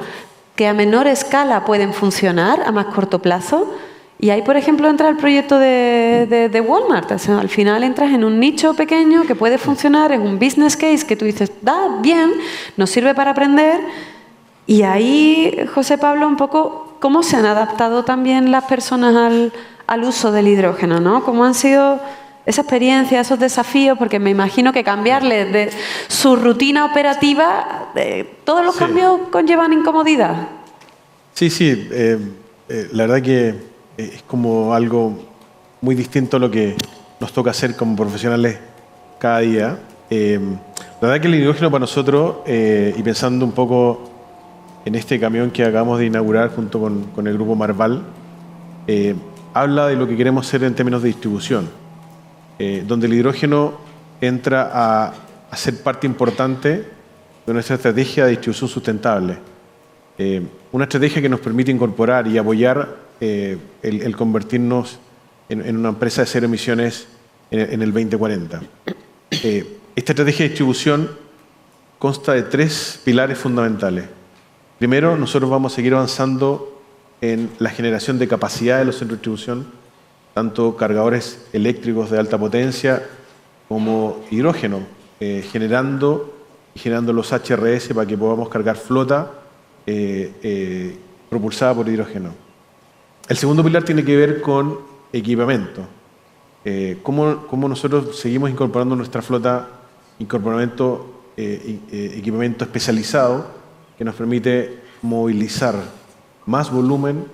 Speaker 3: que a menor escala pueden funcionar a más corto plazo. Y ahí, por ejemplo, entra el proyecto de Walmart. O sea, al final entras en un nicho pequeño que puede funcionar, es un business case que tú dices, da bien, nos sirve para aprender. Y ahí, José Pablo, un poco cómo se han adaptado también las personas al uso del hidrógeno, ¿no? ¿Cómo han sido esa experiencia, esos desafíos? Porque me imagino que cambiarles de su rutina operativa, todos los cambios conllevan incomodidad.
Speaker 4: Sí, la verdad que es como algo muy distinto a lo que nos toca hacer como profesionales cada día. La verdad que el hidrógeno para nosotros, y pensando un poco en este camión que acabamos de inaugurar junto con el grupo Marval, habla de lo que queremos hacer en términos de distribución, donde el hidrógeno entra a ser parte importante de nuestra estrategia de distribución sustentable. Una estrategia que nos permite incorporar y apoyar el convertirnos en una empresa de cero emisiones en el 2040. Esta estrategia de distribución consta de 3 pilares fundamentales. Primero, nosotros vamos a seguir avanzando en la generación de capacidad de los centros de distribución, tanto cargadores eléctricos de alta potencia como hidrógeno, generando los HRS para que podamos cargar flota propulsada por hidrógeno. El segundo pilar tiene que ver con equipamiento. Cómo nosotros seguimos incorporando en nuestra flota equipamiento especializado que nos permite movilizar más volumen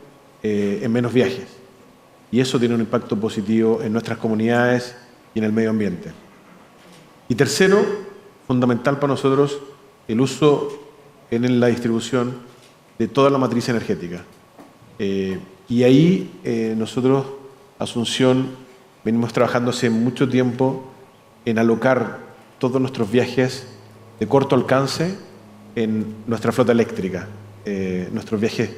Speaker 4: en menos viajes. Y eso tiene un impacto positivo en nuestras comunidades y en el medio ambiente. Y tercero, fundamental para nosotros, el uso en la distribución de toda la matriz energética. Y ahí nosotros, Asunción, venimos trabajando hace mucho tiempo en alocar todos nuestros viajes de corto alcance en nuestra flota eléctrica. Nuestros viajes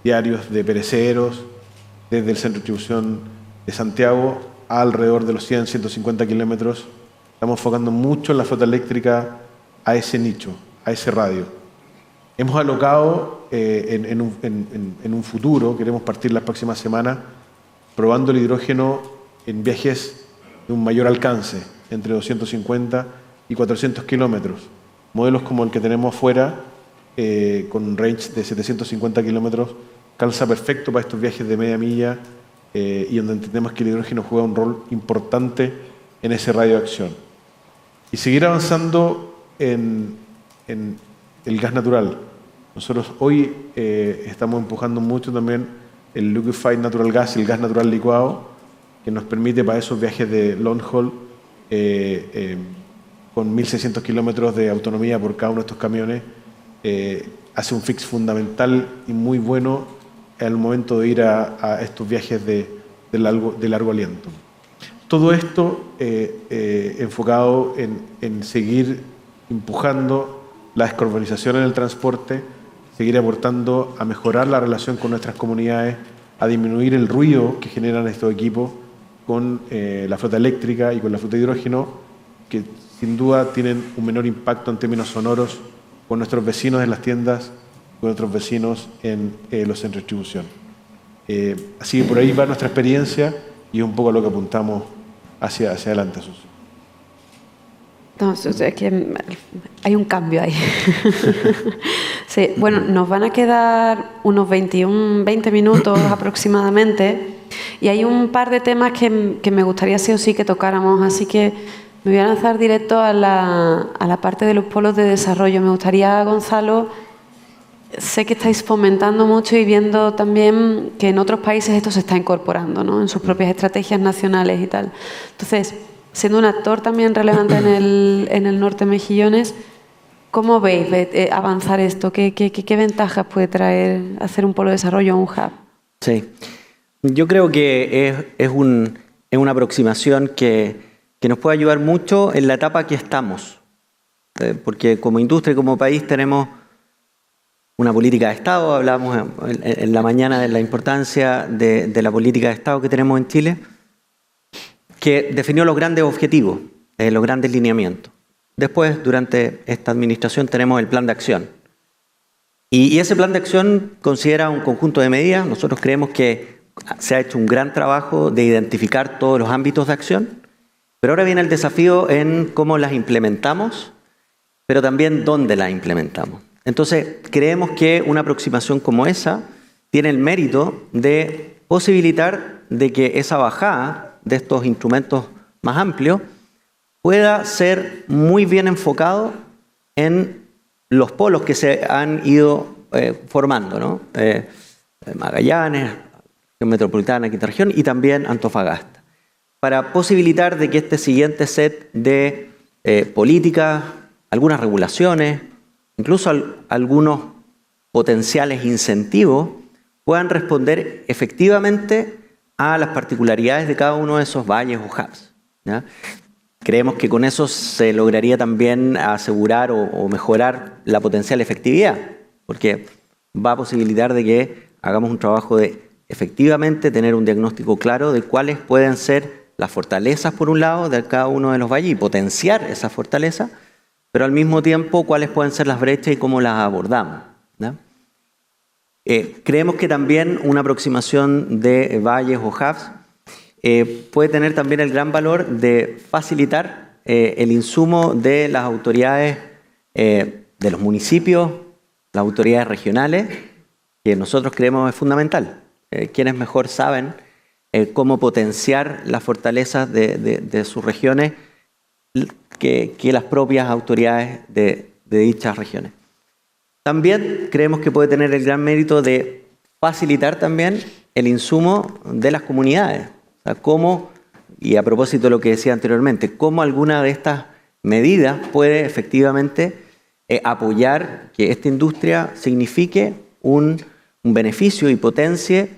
Speaker 4: diarios de perecederos desde el centro de distribución de Santiago a alrededor de los 100, 150 kilómetros. Estamos enfocando mucho en la flota eléctrica a ese nicho, a ese radio. Hemos alocado en un futuro, queremos partir las próximas semanas, probando el hidrógeno en viajes de un mayor alcance, entre 250 y 400 kilómetros. Modelos como el que tenemos afuera, con un range de 750 kilómetros, calza perfecto para estos viajes de media milla y donde entendemos que el hidrógeno juega un rol importante en ese radio de acción. Y seguir avanzando en el gas natural. Nosotros hoy estamos empujando mucho también el liquefied natural gas, el gas natural licuado, que nos permite para esos viajes de long haul con 1.600 kilómetros de autonomía por cada uno de estos camiones, hace un fix fundamental y muy bueno al momento de ir a estos viajes de largo aliento. Todo esto enfocado en seguir empujando la descarbonización en el transporte, seguir aportando a mejorar la relación con nuestras comunidades, a disminuir el ruido que generan estos equipos con la flota eléctrica y con la flota de hidrógeno, que sin duda tienen un menor impacto en términos sonoros con nuestros vecinos en las tiendas, con nuestros vecinos en los centros de distribución. Así que por ahí va nuestra experiencia y es un poco a lo que apuntamos hacia adelante, Susi.
Speaker 3: No, es que hay un cambio ahí. Sí, bueno, nos van a quedar unos 20 minutos aproximadamente y hay un par de temas que me gustaría sí o sí que tocáramos, así que me voy a lanzar directo a la parte de los polos de desarrollo. Me gustaría, Gonzalo, sé que estáis fomentando mucho y viendo también que en otros países esto se está incorporando, ¿no? En sus propias estrategias nacionales y tal. Entonces, siendo un actor también relevante en el norte de Mejillones, ¿cómo veis avanzar esto? ¿Qué ventajas puede traer hacer un polo de desarrollo o un hub?
Speaker 6: Sí, yo creo que es una aproximación que nos puede ayudar mucho en la etapa que estamos, porque como industria y como país tenemos una política de Estado. Hablamos en la mañana de la importancia de la política de Estado que tenemos en Chile, que definió los grandes objetivos, los grandes lineamientos. Después, durante esta administración, tenemos el plan de acción. Y ese plan de acción considera un conjunto de medidas. Nosotros creemos que se ha hecho un gran trabajo de identificar todos los ámbitos de acción, pero ahora viene el desafío en cómo las implementamos, pero también dónde las implementamos. Entonces, creemos que una aproximación como esa tiene el mérito de posibilitar de que esa bajada de estos instrumentos más amplios pueda ser muy bien enfocado en los polos que se han ido formando, ¿no? Magallanes, región metropolitana, quinta región y también Antofagasta, para posibilitar de que este siguiente set de políticas, algunas regulaciones, incluso algunos potenciales incentivos puedan responder efectivamente a las particularidades de cada uno de esos valles o hubs, ¿ya? Creemos que con eso se lograría también asegurar o mejorar la potencial efectividad, porque va a posibilitar de que hagamos un trabajo de efectivamente tener un diagnóstico claro de cuáles pueden ser las fortalezas, por un lado, de cada uno de los valles y potenciar esas fortalezas, pero al mismo tiempo cuáles pueden ser las brechas y cómo las abordamos, ¿no? Creemos que también una aproximación de valles o hubs puede tener también el gran valor de facilitar el insumo de las autoridades de los municipios, las autoridades regionales, que nosotros creemos es fundamental. Quienes mejor saben cómo potenciar las fortalezas de sus regiones que las propias autoridades de dichas regiones. También creemos que puede tener el gran mérito de facilitar también el insumo de las comunidades. O sea, cómo, y a propósito de lo que decía anteriormente, cómo alguna de estas medidas puede efectivamente apoyar que esta industria signifique un beneficio y potencie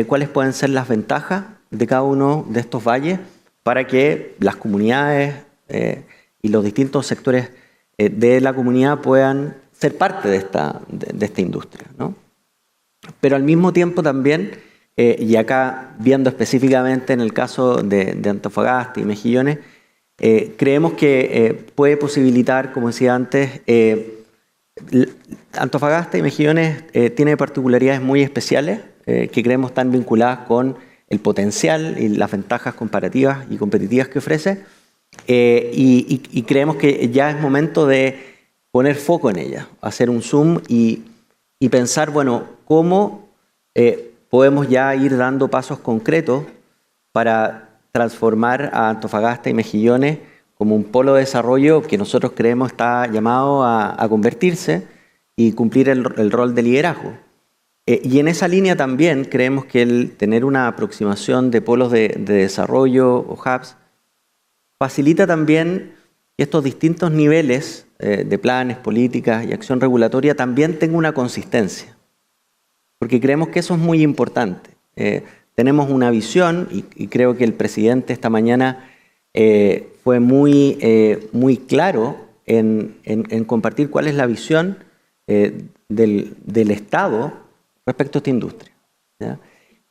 Speaker 6: cuáles pueden ser las ventajas de cada uno de estos valles para que las comunidades y los distintos sectores de la comunidad puedan ser parte de esta industria, ¿no? Pero al mismo tiempo también, y acá viendo específicamente en el caso de Antofagasta y Mejillones, creemos que puede posibilitar, como decía antes, Antofagasta y Mejillones tiene particularidades muy especiales que creemos están vinculadas con el potencial y las ventajas comparativas y competitivas que ofrece, y creemos que ya es momento de poner foco en ellas, hacer un zoom y pensar, bueno, cómo podemos ya ir dando pasos concretos para transformar a Antofagasta y Mejillones como un polo de desarrollo que nosotros creemos está llamado a convertirse y cumplir el rol de liderazgo. Y en esa línea también creemos que el tener una aproximación de polos de desarrollo o hubs facilita también que estos distintos niveles de planes, políticas y acción regulatoria también tengan una consistencia. porque creemos que eso es muy importante. Tenemos una visión y creo que el presidente esta mañana fue muy claro en compartir cuál es la visión del Estado respecto a esta industria, ¿ya?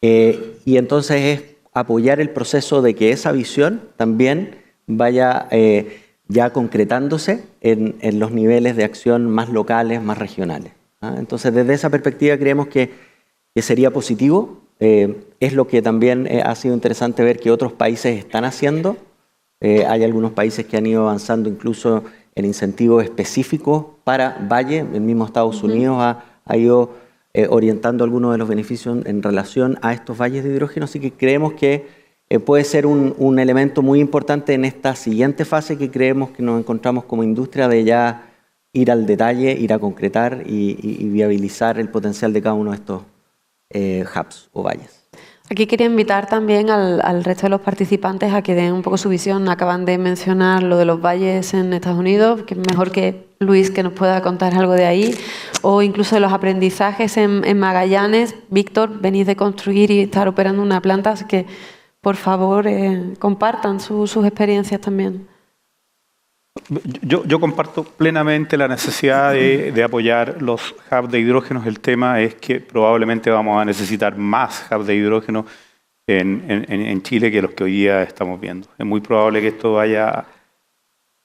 Speaker 6: Y entonces es apoyar el proceso de que esa visión también vaya ya concretándose en los niveles de acción más locales, más regionales, ¿ah? Entonces, desde esa perspectiva creemos que sería positivo. Es lo que también ha sido interesante ver que otros países están haciendo. Hay algunos países que han ido avanzando incluso en incentivos específicos para valle. El mismo Estados Unidos ha ido orientando algunos de los beneficios en relación a estos valles de hidrógeno. Así que creemos que puede ser un elemento muy importante en esta siguiente fase que creemos que nos encontramos como industria de ya ir al detalle, ir a concretar y viabilizar el potencial de cada uno de estos hubs o valles.
Speaker 3: Aquí quería invitar también al resto de los participantes a que den un poco su visión. Acaban de mencionar lo de los valles en Estados Unidos, que es mejor que Luis que nos pueda contar algo de ahí, o incluso de los aprendizajes en Magallanes. Víctor, venís de construir y estar operando una planta, así que por favor compartan sus experiencias también.
Speaker 8: Yo comparto plenamente la necesidad de apoyar los hubs de hidrógeno. El tema es que probablemente vamos a necesitar más hubs de hidrógeno en Chile que los que hoy día estamos viendo. Es muy probable que esto vaya...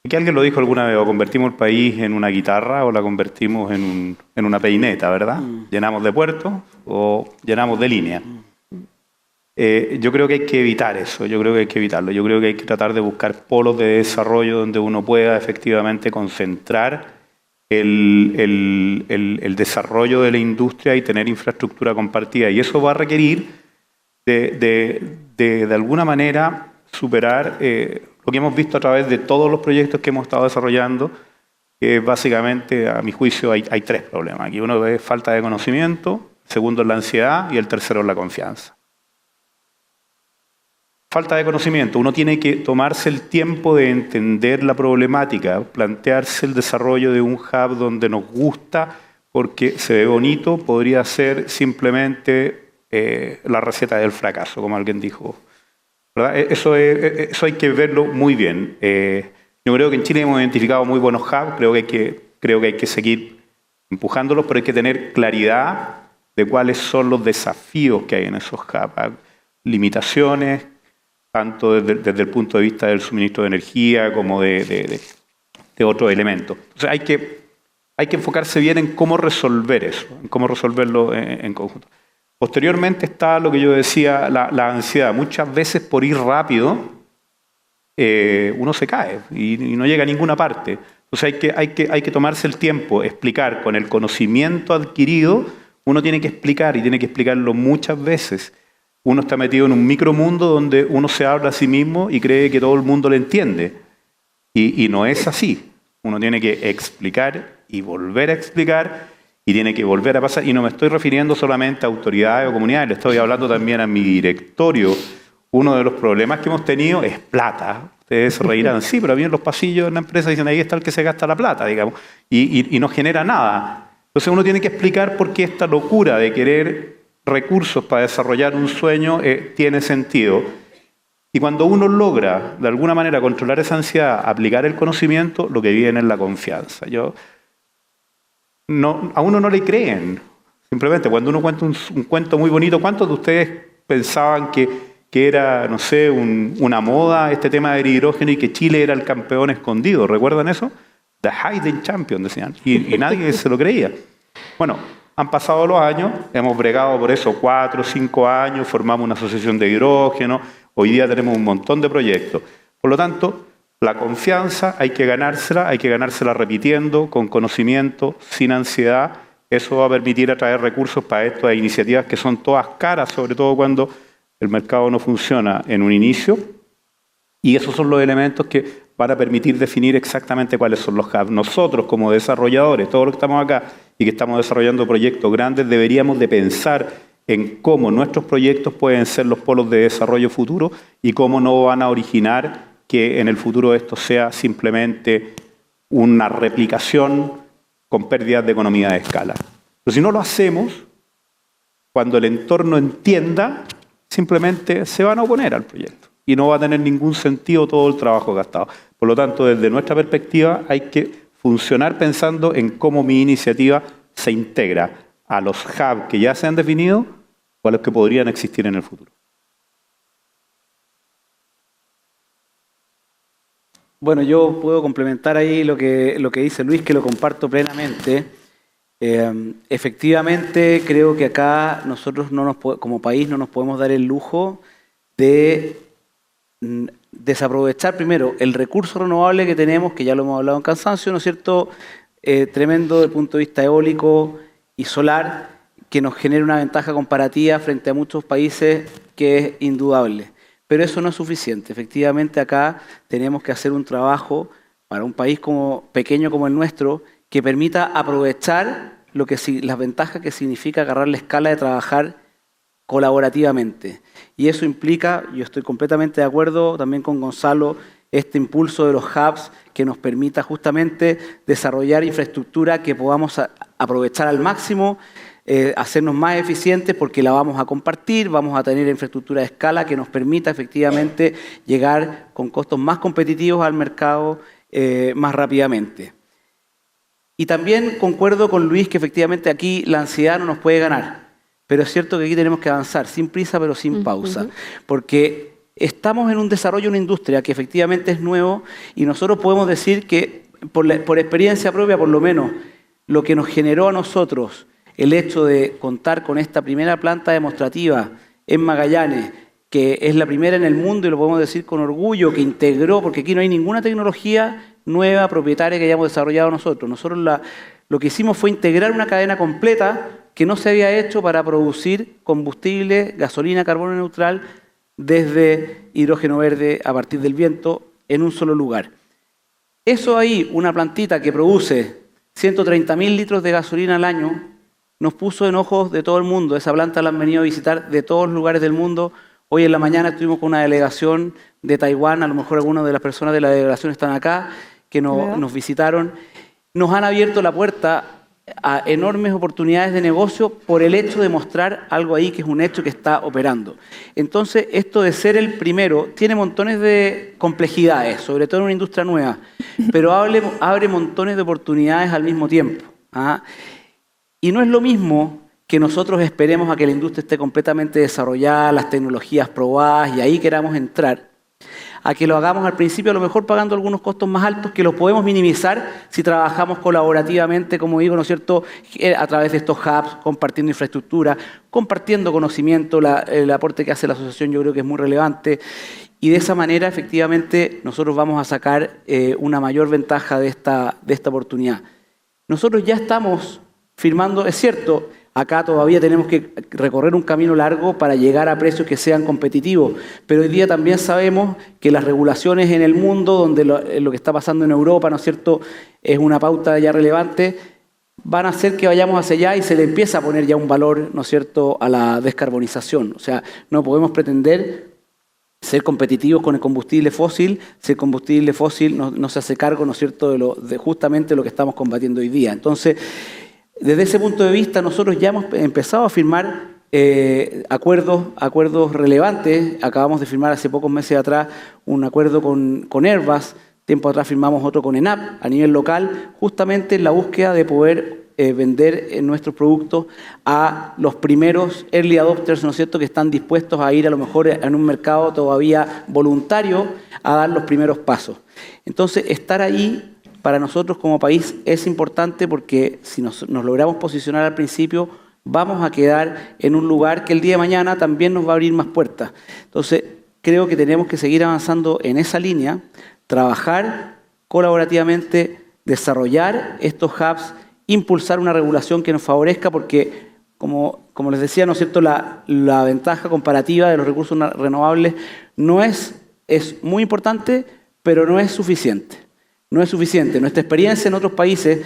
Speaker 8: Que alguien lo dijo alguna vez, o convertimos el país en una guitarra o la convertimos en una peineta, ¿verdad? Llenamos de puertos o llenamos de línea. Yo creo que hay que evitar eso, yo creo que hay que evitarlo. Yo creo que hay que tratar de buscar polos de desarrollo donde uno pueda efectivamente concentrar el desarrollo de la industria y tener infraestructura compartida. Y eso va a requerir de alguna manera superar lo que hemos visto a través de todos los proyectos que hemos estado desarrollando, que básicamente, a mi juicio, hay tres problemas. Aquí uno es falta de conocimiento, segundo es la ansiedad y el tercero es la confianza. Falta de conocimiento. Uno tiene que tomarse el tiempo de entender la problemática, plantearse el desarrollo de un hub donde nos gusta porque se ve bonito, podría ser simplemente la receta del fracaso, como alguien dijo, ¿verdad? Eso hay que verlo muy bien. Yo creo que en Chile hemos identificado muy buenos hubs, creo que hay que seguir empujándolos, pero hay que tener claridad de cuáles son los desafíos que hay en esos hubs, limitaciones, tanto desde el punto de vista del suministro de energía como de otros elementos. Entonces hay que enfocarse bien en cómo resolver eso, en cómo resolverlo en conjunto. Posteriormente está lo que yo decía, la ansiedad. Muchas veces por ir rápido uno se cae y no llega a ninguna parte. Entonces hay que tomarse el tiempo, explicar con el conocimiento adquirido. Uno tiene que explicar y tiene que explicarlo muchas veces. Uno está metido en un micromundo donde uno se habla a sí mismo y cree que todo el mundo le entiende. Y no es así. Uno tiene que explicar y volver a explicar y tiene que volver a pasar. Y no me estoy refiriendo solamente a autoridades o comunidades, le estoy hablando también a mi directorio. Uno de los problemas que hemos tenido es plata. Ustedes se reirán, sí, pero a mí en los pasillos en la empresa dicen, ahí está el que se gasta la plata, digamos, y no genera nada. Entonces uno tiene que explicar por qué esta locura de querer recursos para desarrollar un sueño tiene sentido. Y cuando uno logra, de alguna manera, controlar esa ansiedad, aplicar el conocimiento, lo que viene es la confianza. A uno no le creen. Simplemente, cuando uno cuenta un cuento muy bonito, ¿cuántos de ustedes pensaban que era, no sé, una moda este tema del hidrógeno y que Chile era el campeón escondido? ¿Recuerdan eso? The Hidden Champion, decían. Y nadie se lo creía. Bueno, han pasado los años, hemos bregado por eso 4 o 5 años, formamos una asociación de hidrógeno, hoy día tenemos un montón de proyectos. Por lo tanto, la confianza hay que ganársela repitiendo, con conocimiento, sin ansiedad. Eso va a permitir atraer recursos para estas iniciativas que son todas caras, sobre todo cuando el mercado no funciona en un inicio. Y esos son los elementos que van a permitir definir exactamente cuáles son los hubs. Nosotros, como desarrolladores, todos los que estamos acá y que estamos desarrollando proyectos grandes, deberíamos de pensar en cómo nuestros proyectos pueden ser los polos de desarrollo futuro y cómo no van a originar que en el futuro esto sea simplemente una replicación con pérdidas de economía de escala. Pero si no lo hacemos, cuando el entorno entienda, simplemente se van a oponer al proyecto y no va a tener ningún sentido todo el trabajo gastado. Por lo tanto, desde nuestra perspectiva, hay que funcionar pensando en cómo mi iniciativa se integra a los hubs que ya se han definido o a los que podrían existir en el futuro.
Speaker 2: Bueno, yo puedo complementar ahí lo que dice Luis, que lo comparto plenamente. Efectivamente, creo que acá nosotros como país no nos podemos dar el lujo de desaprovechar primero el recurso renovable que tenemos, que ya lo hemos hablado en cansancio, ¿no es cierto? Tremendo desde el punto de vista eólico y solar, que nos genera una ventaja comparativa frente a muchos países que es indudable. Pero eso no es suficiente. Efectivamente, acá tenemos que hacer un trabajo para un país pequeño como el nuestro que permita aprovechar las ventajas que significa agarrar la escala de trabajar colaborativamente. Y eso implica, yo estoy completamente de acuerdo también con Gonzalo, este impulso de los hubs que nos permita justamente desarrollar infraestructura que podamos aprovechar al máximo, hacernos más eficientes porque la vamos a compartir, vamos a tener infraestructura de escala que nos permita efectivamente llegar con costos más competitivos al mercado más rápidamente. Y también concuerdo con Luis que efectivamente aquí la ansiedad no nos puede ganar, pero es cierto que aquí tenemos que avanzar sin prisa pero sin pausa, porque estamos en un desarrollo de una industria que efectivamente es nuevo y nosotros podemos decir que por experiencia propia por lo menos lo que nos generó a nosotros el hecho de contar con esta primera planta demostrativa en Magallanes, que es la primera en el mundo y lo podemos decir con orgullo, que integró, porque aquí no hay ninguna tecnología nueva, propietaria que hayamos desarrollado nosotros. Nosotros lo que hicimos fue integrar una cadena completa que no se había hecho para producir combustible, gasolina, carbono neutral, desde hidrógeno verde a partir del viento en un solo lugar. Eso ahí, una plantita que produce 130.000 litros de gasolina al año, nos puso en ojos de todo el mundo. Esa planta la han venido a visitar de todos los lugares del mundo. Hoy en la mañana estuvimos con una delegación de Taiwán, a lo mejor algunas de las personas de la delegación están acá, que nos visitaron. Nos han abierto la puerta a enormes oportunidades de negocio por el hecho de mostrar algo ahí que es un hecho que está operando. Entonces, esto de ser el primero tiene montones de complejidades, sobre todo en una industria nueva, pero abre montones de oportunidades al mismo tiempo. Y no es lo mismo que nosotros esperemos a que la industria esté completamente desarrollada, las tecnologías probadas y ahí queramos entrar, a que lo hagamos al principio a lo mejor pagando algunos costos más altos que los podemos minimizar si trabajamos colaborativamente, como digo, ¿no es cierto?, a través de estos hubs, compartiendo infraestructura, compartiendo conocimiento, el aporte que hace la asociación yo creo que es muy relevante y de esa manera efectivamente nosotros vamos a sacar una mayor ventaja de esta oportunidad. Nosotros ya estamos firmando, es cierto, acá todavía tenemos que recorrer un camino largo para llegar a precios que sean competitivos, pero hoy día también sabemos que las regulaciones en el mundo, donde lo que está pasando en Europa, ¿no es cierto?, es una pauta ya relevante, van a hacer que vayamos hacia allá y se le empieza a poner ya un valor, ¿no es cierto?, a la descarbonización. O sea, no podemos pretender ser competitivos con el combustible fósil, si el combustible fósil no se hace cargo, ¿no es cierto?, de justamente lo que estamos combatiendo hoy día. Entonces, desde ese punto de vista, nosotros ya hemos empezado a firmar acuerdos relevantes. Acabamos de firmar hace pocos meses atrás un acuerdo con Airbus. Tiempo atrás firmamos otro con ENAP a nivel local, justamente en la búsqueda de poder vender nuestros productos a los primeros early adopters, ¿no es cierto?, que están dispuestos a ir a lo mejor en un mercado todavía voluntario a dar los primeros pasos. Entonces, estar ahí para nosotros como país es importante porque si nos logramos posicionar al principio, vamos a quedar en un lugar que el día de mañana también nos va a abrir más puertas. Entonces, creo que tenemos que seguir avanzando en esa línea, trabajar colaborativamente, desarrollar estos hubs, impulsar una regulación que nos favorezca porque, como les decía, ¿no es cierto?, la ventaja comparativa de los recursos renovables es muy importante, pero no es suficiente. No es suficiente. Nuestra experiencia en otros países,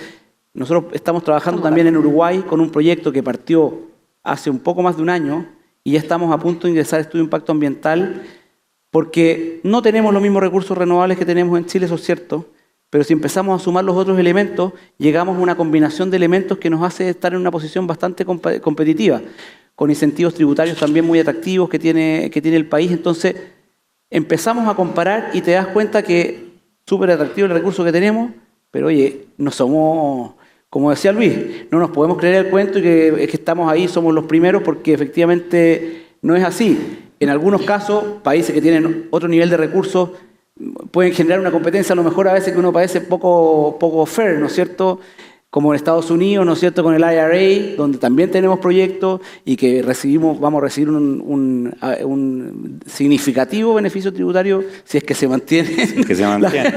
Speaker 2: nosotros estamos trabajando también en Uruguay con un proyecto que partió hace un poco más de un año y ya estamos a punto de ingresar a estudio de impacto ambiental porque no tenemos los mismos recursos renovables que tenemos en Chile, eso es cierto, pero si empezamos a sumar los otros elementos, llegamos a una combinación de elementos que nos hace estar en una posición bastante competitiva. con incentivos tributarios también muy atractivos que tiene el país. Entonces, empezamos a comparar y te das cuenta que súper atractivo el recurso que tenemos, pero oye, no somos, como decía Luis, no nos podemos creer el cuento y que estamos ahí, somos los primeros, porque efectivamente no es así. En algunos casos, países que tienen otro nivel de recursos pueden generar una competencia a lo mejor a veces que uno parece poco fair, ¿no es cierto? Como en Estados Unidos, ¿no es cierto?, con el IRA, donde también tenemos proyectos y que vamos a recibir un significativo beneficio tributario si es que se mantiene.
Speaker 8: Que se mantiene.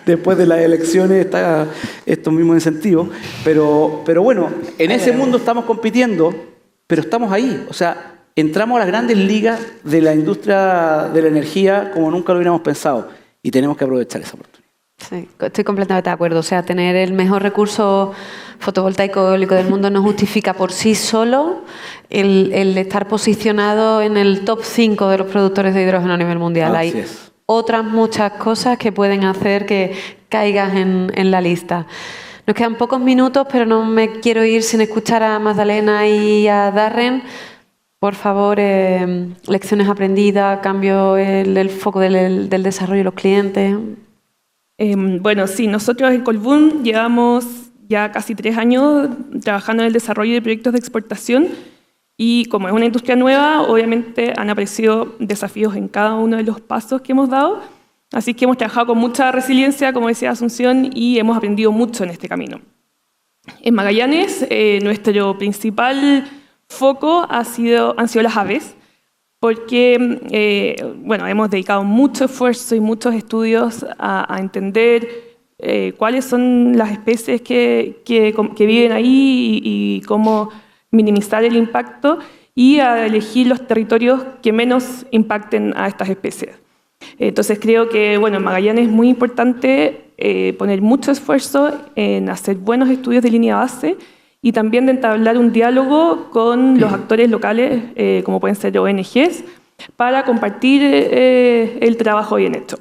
Speaker 2: Después de las elecciones está estos mismos incentivos. Pero bueno, en ese mundo estamos compitiendo, pero estamos ahí. O sea, entramos a las grandes ligas de la industria de la energía como nunca lo hubiéramos pensado y tenemos que aprovechar esa oportunidad.
Speaker 3: Sí, estoy completamente de acuerdo. O sea, tener el mejor recurso fotovoltaico eólico del mundo no justifica por sí solo el estar posicionado en el top 5 de los productores de hidrógeno a nivel mundial.
Speaker 2: Así
Speaker 3: Hay
Speaker 2: es.
Speaker 3: otras muchas cosas que pueden hacer que caigas en la lista. Nos quedan pocos minutos, pero no me quiero ir sin escuchar a Magdalena y a Darren. Por favor, lecciones aprendidas, cambio el foco del desarrollo de los clientes.
Speaker 7: Bueno, sí, nosotros en Colbún llevamos ya casi 3 años trabajando en el desarrollo de proyectos de exportación y como es una industria nueva, obviamente han aparecido desafíos en cada uno de los pasos que hemos dado, así que hemos trabajado con mucha resiliencia, como decía Asunción, y hemos aprendido mucho en este camino. En Magallanes, nuestro principal foco han sido las aves, porque bueno, hemos dedicado mucho esfuerzo y muchos estudios a entender cuáles son las especies que viven ahí y cómo minimizar el impacto y a elegir los territorios que menos impacten a estas especies. Entonces creo que bueno, en Magallanes es muy importante poner mucho esfuerzo en hacer buenos estudios de línea base y también de entablar un diálogo con los actores locales, como pueden ser ONGs, para compartir el trabajo bien hecho.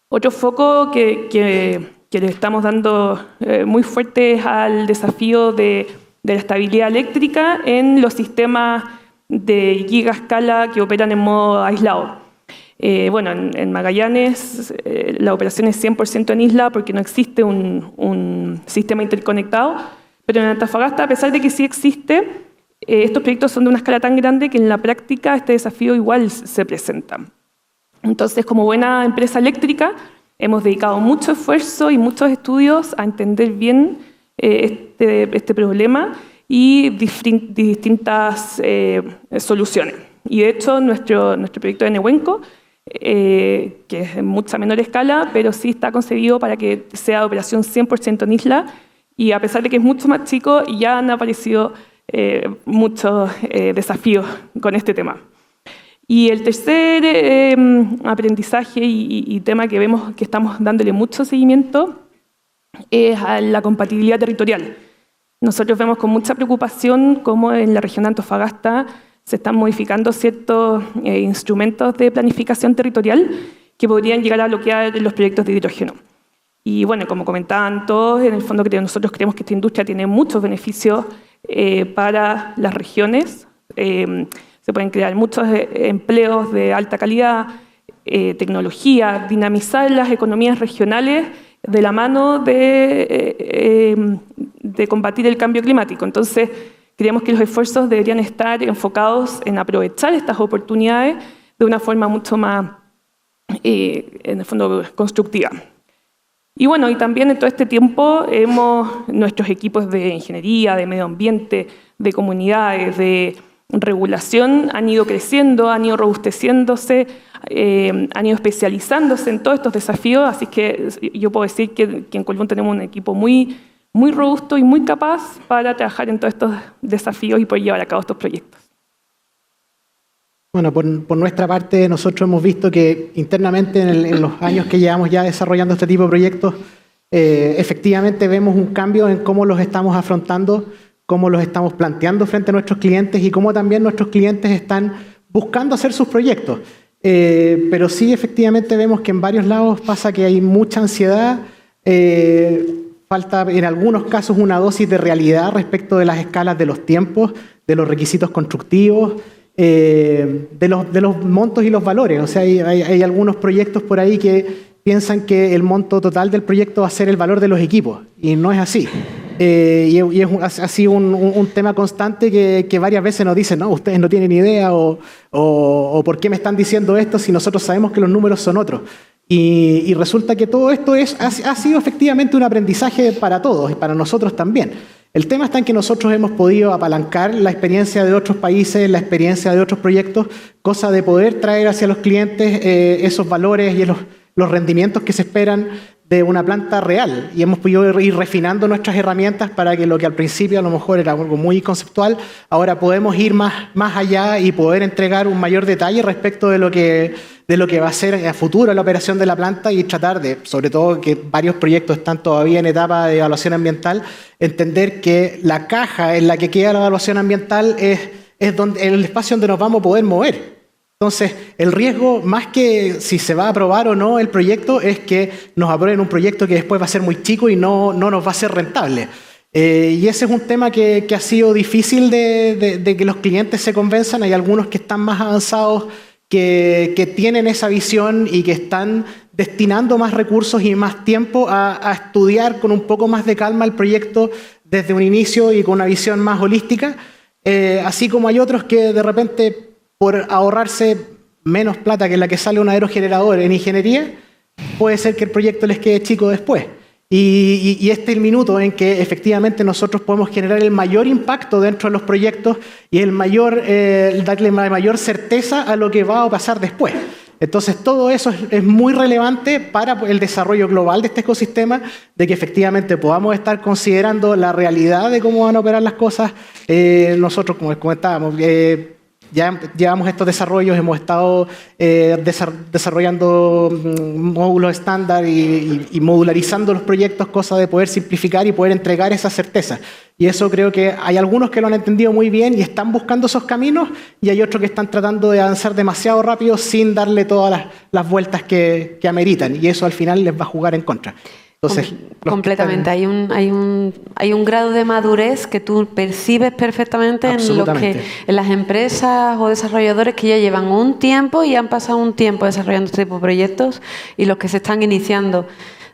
Speaker 7: Otro foco que le estamos dando muy fuerte es al desafío de la estabilidad eléctrica en los sistemas de gigascala que operan en modo aislado. Bueno, en Magallanes la operación es 100% en isla porque no existe un sistema interconectado, pero en Antofagasta, a pesar de que sí existe, estos proyectos son de una escala tan grande que en la práctica este desafío igual se presenta. Entonces, como buena empresa eléctrica, hemos dedicado mucho esfuerzo y muchos estudios a entender bien este problema y distintas soluciones. Y de hecho, nuestro proyecto de Nehuenco, que es en mucha menor escala, pero sí está concebido para que sea de operación 100% en isla, y a pesar de que es mucho más chico, ya han aparecido muchos desafíos con este tema. Y el tercer aprendizaje y tema que vemos que estamos dándole mucho seguimiento es a la compatibilidad territorial. Nosotros vemos con mucha preocupación cómo en la región de Antofagasta se están modificando ciertos instrumentos de planificación territorial que podrían llegar a bloquear los proyectos de hidrógeno. Y bueno, como comentaban todos, en el fondo nosotros creemos que esta industria tiene muchos beneficios para las regiones. Se pueden crear muchos empleos de alta calidad, tecnología, dinamizar las economías regionales de la mano de combatir el cambio climático. Entonces, creemos que los esfuerzos deberían estar enfocados en aprovechar estas oportunidades de una forma mucho más, en el fondo, constructiva. Y bueno, y también en todo este tiempo nuestros equipos de ingeniería, de medio ambiente, de comunidades, de regulación han ido creciendo, han ido robusteciéndose, han ido especializándose en todos estos desafíos, así que yo puedo decir que en Colbún tenemos un equipo muy robusto y muy capaz para trabajar en todos estos desafíos y poder llevar a cabo estos proyectos.
Speaker 5: Bueno, por nuestra parte, nosotros hemos visto que internamente en los años que llevamos ya desarrollando este tipo de proyectos, efectivamente vemos un cambio en cómo los estamos afrontando, cómo los estamos planteando frente a nuestros clientes y cómo también nuestros clientes están buscando hacer sus proyectos. Pero sí, efectivamente vemos que en varios lados pasa que hay mucha ansiedad, falta en algunos casos una dosis de realidad respecto de las escalas de los tiempos, de los requisitos constructivos, de los montos y los valores. O sea, hay algunos proyectos por ahí que piensan que el monto total del proyecto va a ser el valor de los equipos, y no es así. Y ha sido un tema constante que varias veces nos dicen, no, ustedes no tienen idea, o ¿por qué me están diciendo esto si nosotros sabemos que los números son otros? Y resulta que todo esto ha sido efectivamente un aprendizaje para todos y para nosotros también. El tema está en que nosotros hemos podido apalancar la experiencia de otros países, la experiencia de otros proyectos, cosa de poder traer hacia los clientes esos valores y los rendimientos que se esperan de una planta real. Y hemos podido ir refinando nuestras herramientas para que lo que al principio a lo mejor era algo muy conceptual, ahora podemos ir más allá y poder entregar un mayor detalle respecto de lo que va a ser a futuro la operación de la planta, y tratar de, sobre todo que varios proyectos están todavía en etapa de evaluación ambiental, entender que la caja en la que queda la evaluación ambiental es el espacio donde nos vamos a poder mover. Entonces, el riesgo, más que si se va a aprobar o no el proyecto, es que nos aprueben un proyecto que después va a ser muy chico y no nos va a ser rentable. Y ese es un tema que ha sido difícil de que los clientes se convenzan. Hay algunos que están más avanzados, que tienen esa visión y que están destinando más recursos y más tiempo a estudiar con un poco más de calma el proyecto desde un inicio y con una visión más holística. Así como hay otros que de repente, por ahorrarse menos plata que la que sale un aerogenerador en ingeniería, puede ser que el proyecto les quede chico después. Y este es el minuto en que efectivamente nosotros podemos generar el mayor impacto dentro de los proyectos y darle la mayor certeza a lo que va a pasar después. Entonces, todo eso es muy relevante para el desarrollo global de este ecosistema, de que efectivamente podamos estar considerando la realidad de cómo van a operar las cosas. Nosotros, como comentábamos, ya llevamos estos desarrollos, hemos estado desarrollando módulos estándar y modularizando los proyectos, cosa de poder simplificar y poder entregar esa certeza. Y eso creo que hay algunos que lo han entendido muy bien y están buscando esos caminos, y hay otros que están tratando de avanzar demasiado rápido sin darle todas las vueltas que ameritan, y eso al final les va a jugar en contra. Entonces,
Speaker 3: completamente. Hay un grado de madurez que tú percibes perfectamente en las empresas o desarrolladores que ya llevan un tiempo y han pasado un tiempo desarrollando este tipo de proyectos, y los que se están iniciando.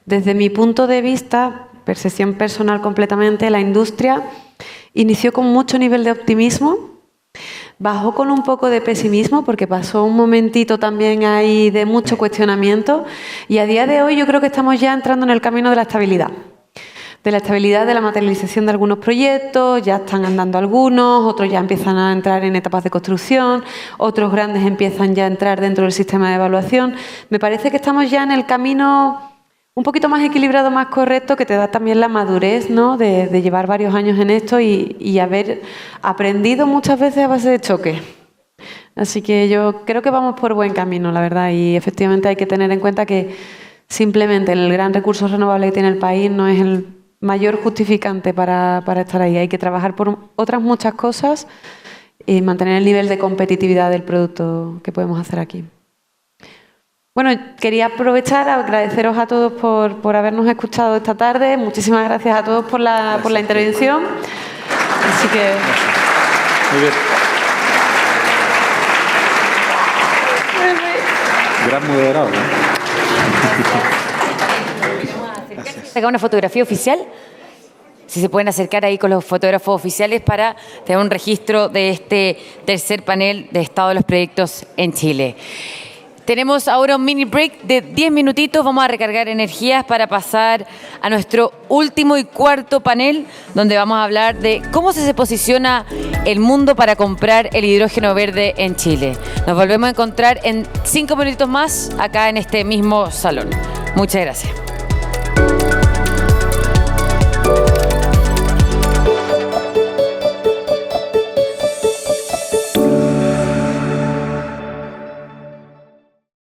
Speaker 3: Desde mi punto de vista, percepción personal completamente, la industria inició con mucho nivel de optimismo, bajó con un poco de pesimismo porque pasó un momentito también ahí de mucho cuestionamiento, y a día de hoy yo creo que estamos ya entrando en el camino de la estabilidad. De la estabilidad de la materialización de algunos proyectos, ya están andando algunos, otros ya empiezan a entrar en etapas de construcción, otros grandes empiezan ya a entrar dentro del sistema de evaluación. Me parece que estamos ya en el camino un poquito más equilibrado, más correcto, que te da también la madurez, ¿no?, de llevar varios años en esto y haber aprendido muchas veces a base de choque. Así que yo creo que vamos por buen camino, la verdad, y efectivamente hay que tener en cuenta que simplemente el gran recurso renovable que tiene el país no es el mayor justificante para estar ahí. Hay que trabajar por otras muchas cosas y mantener el nivel de competitividad del producto que podemos hacer aquí. Bueno, quería aprovechar a agradeceros a todos por habernos escuchado esta tarde. Muchísimas gracias a todos por la intervención. Así que...
Speaker 8: Muy bien. Gran moderador, ¿no?
Speaker 1: Sacar una fotografía oficial. Si se pueden acercar ahí con los fotógrafos oficiales para tener un registro de este tercer panel de estado de los proyectos en Chile. Tenemos ahora un mini break de 10 minutitos. Vamos a recargar energías para pasar a nuestro último y cuarto panel, donde vamos a hablar de cómo se posiciona el mundo para comprar el hidrógeno verde en Chile. Nos volvemos a encontrar en 5 minutos más acá en este mismo salón. Muchas gracias.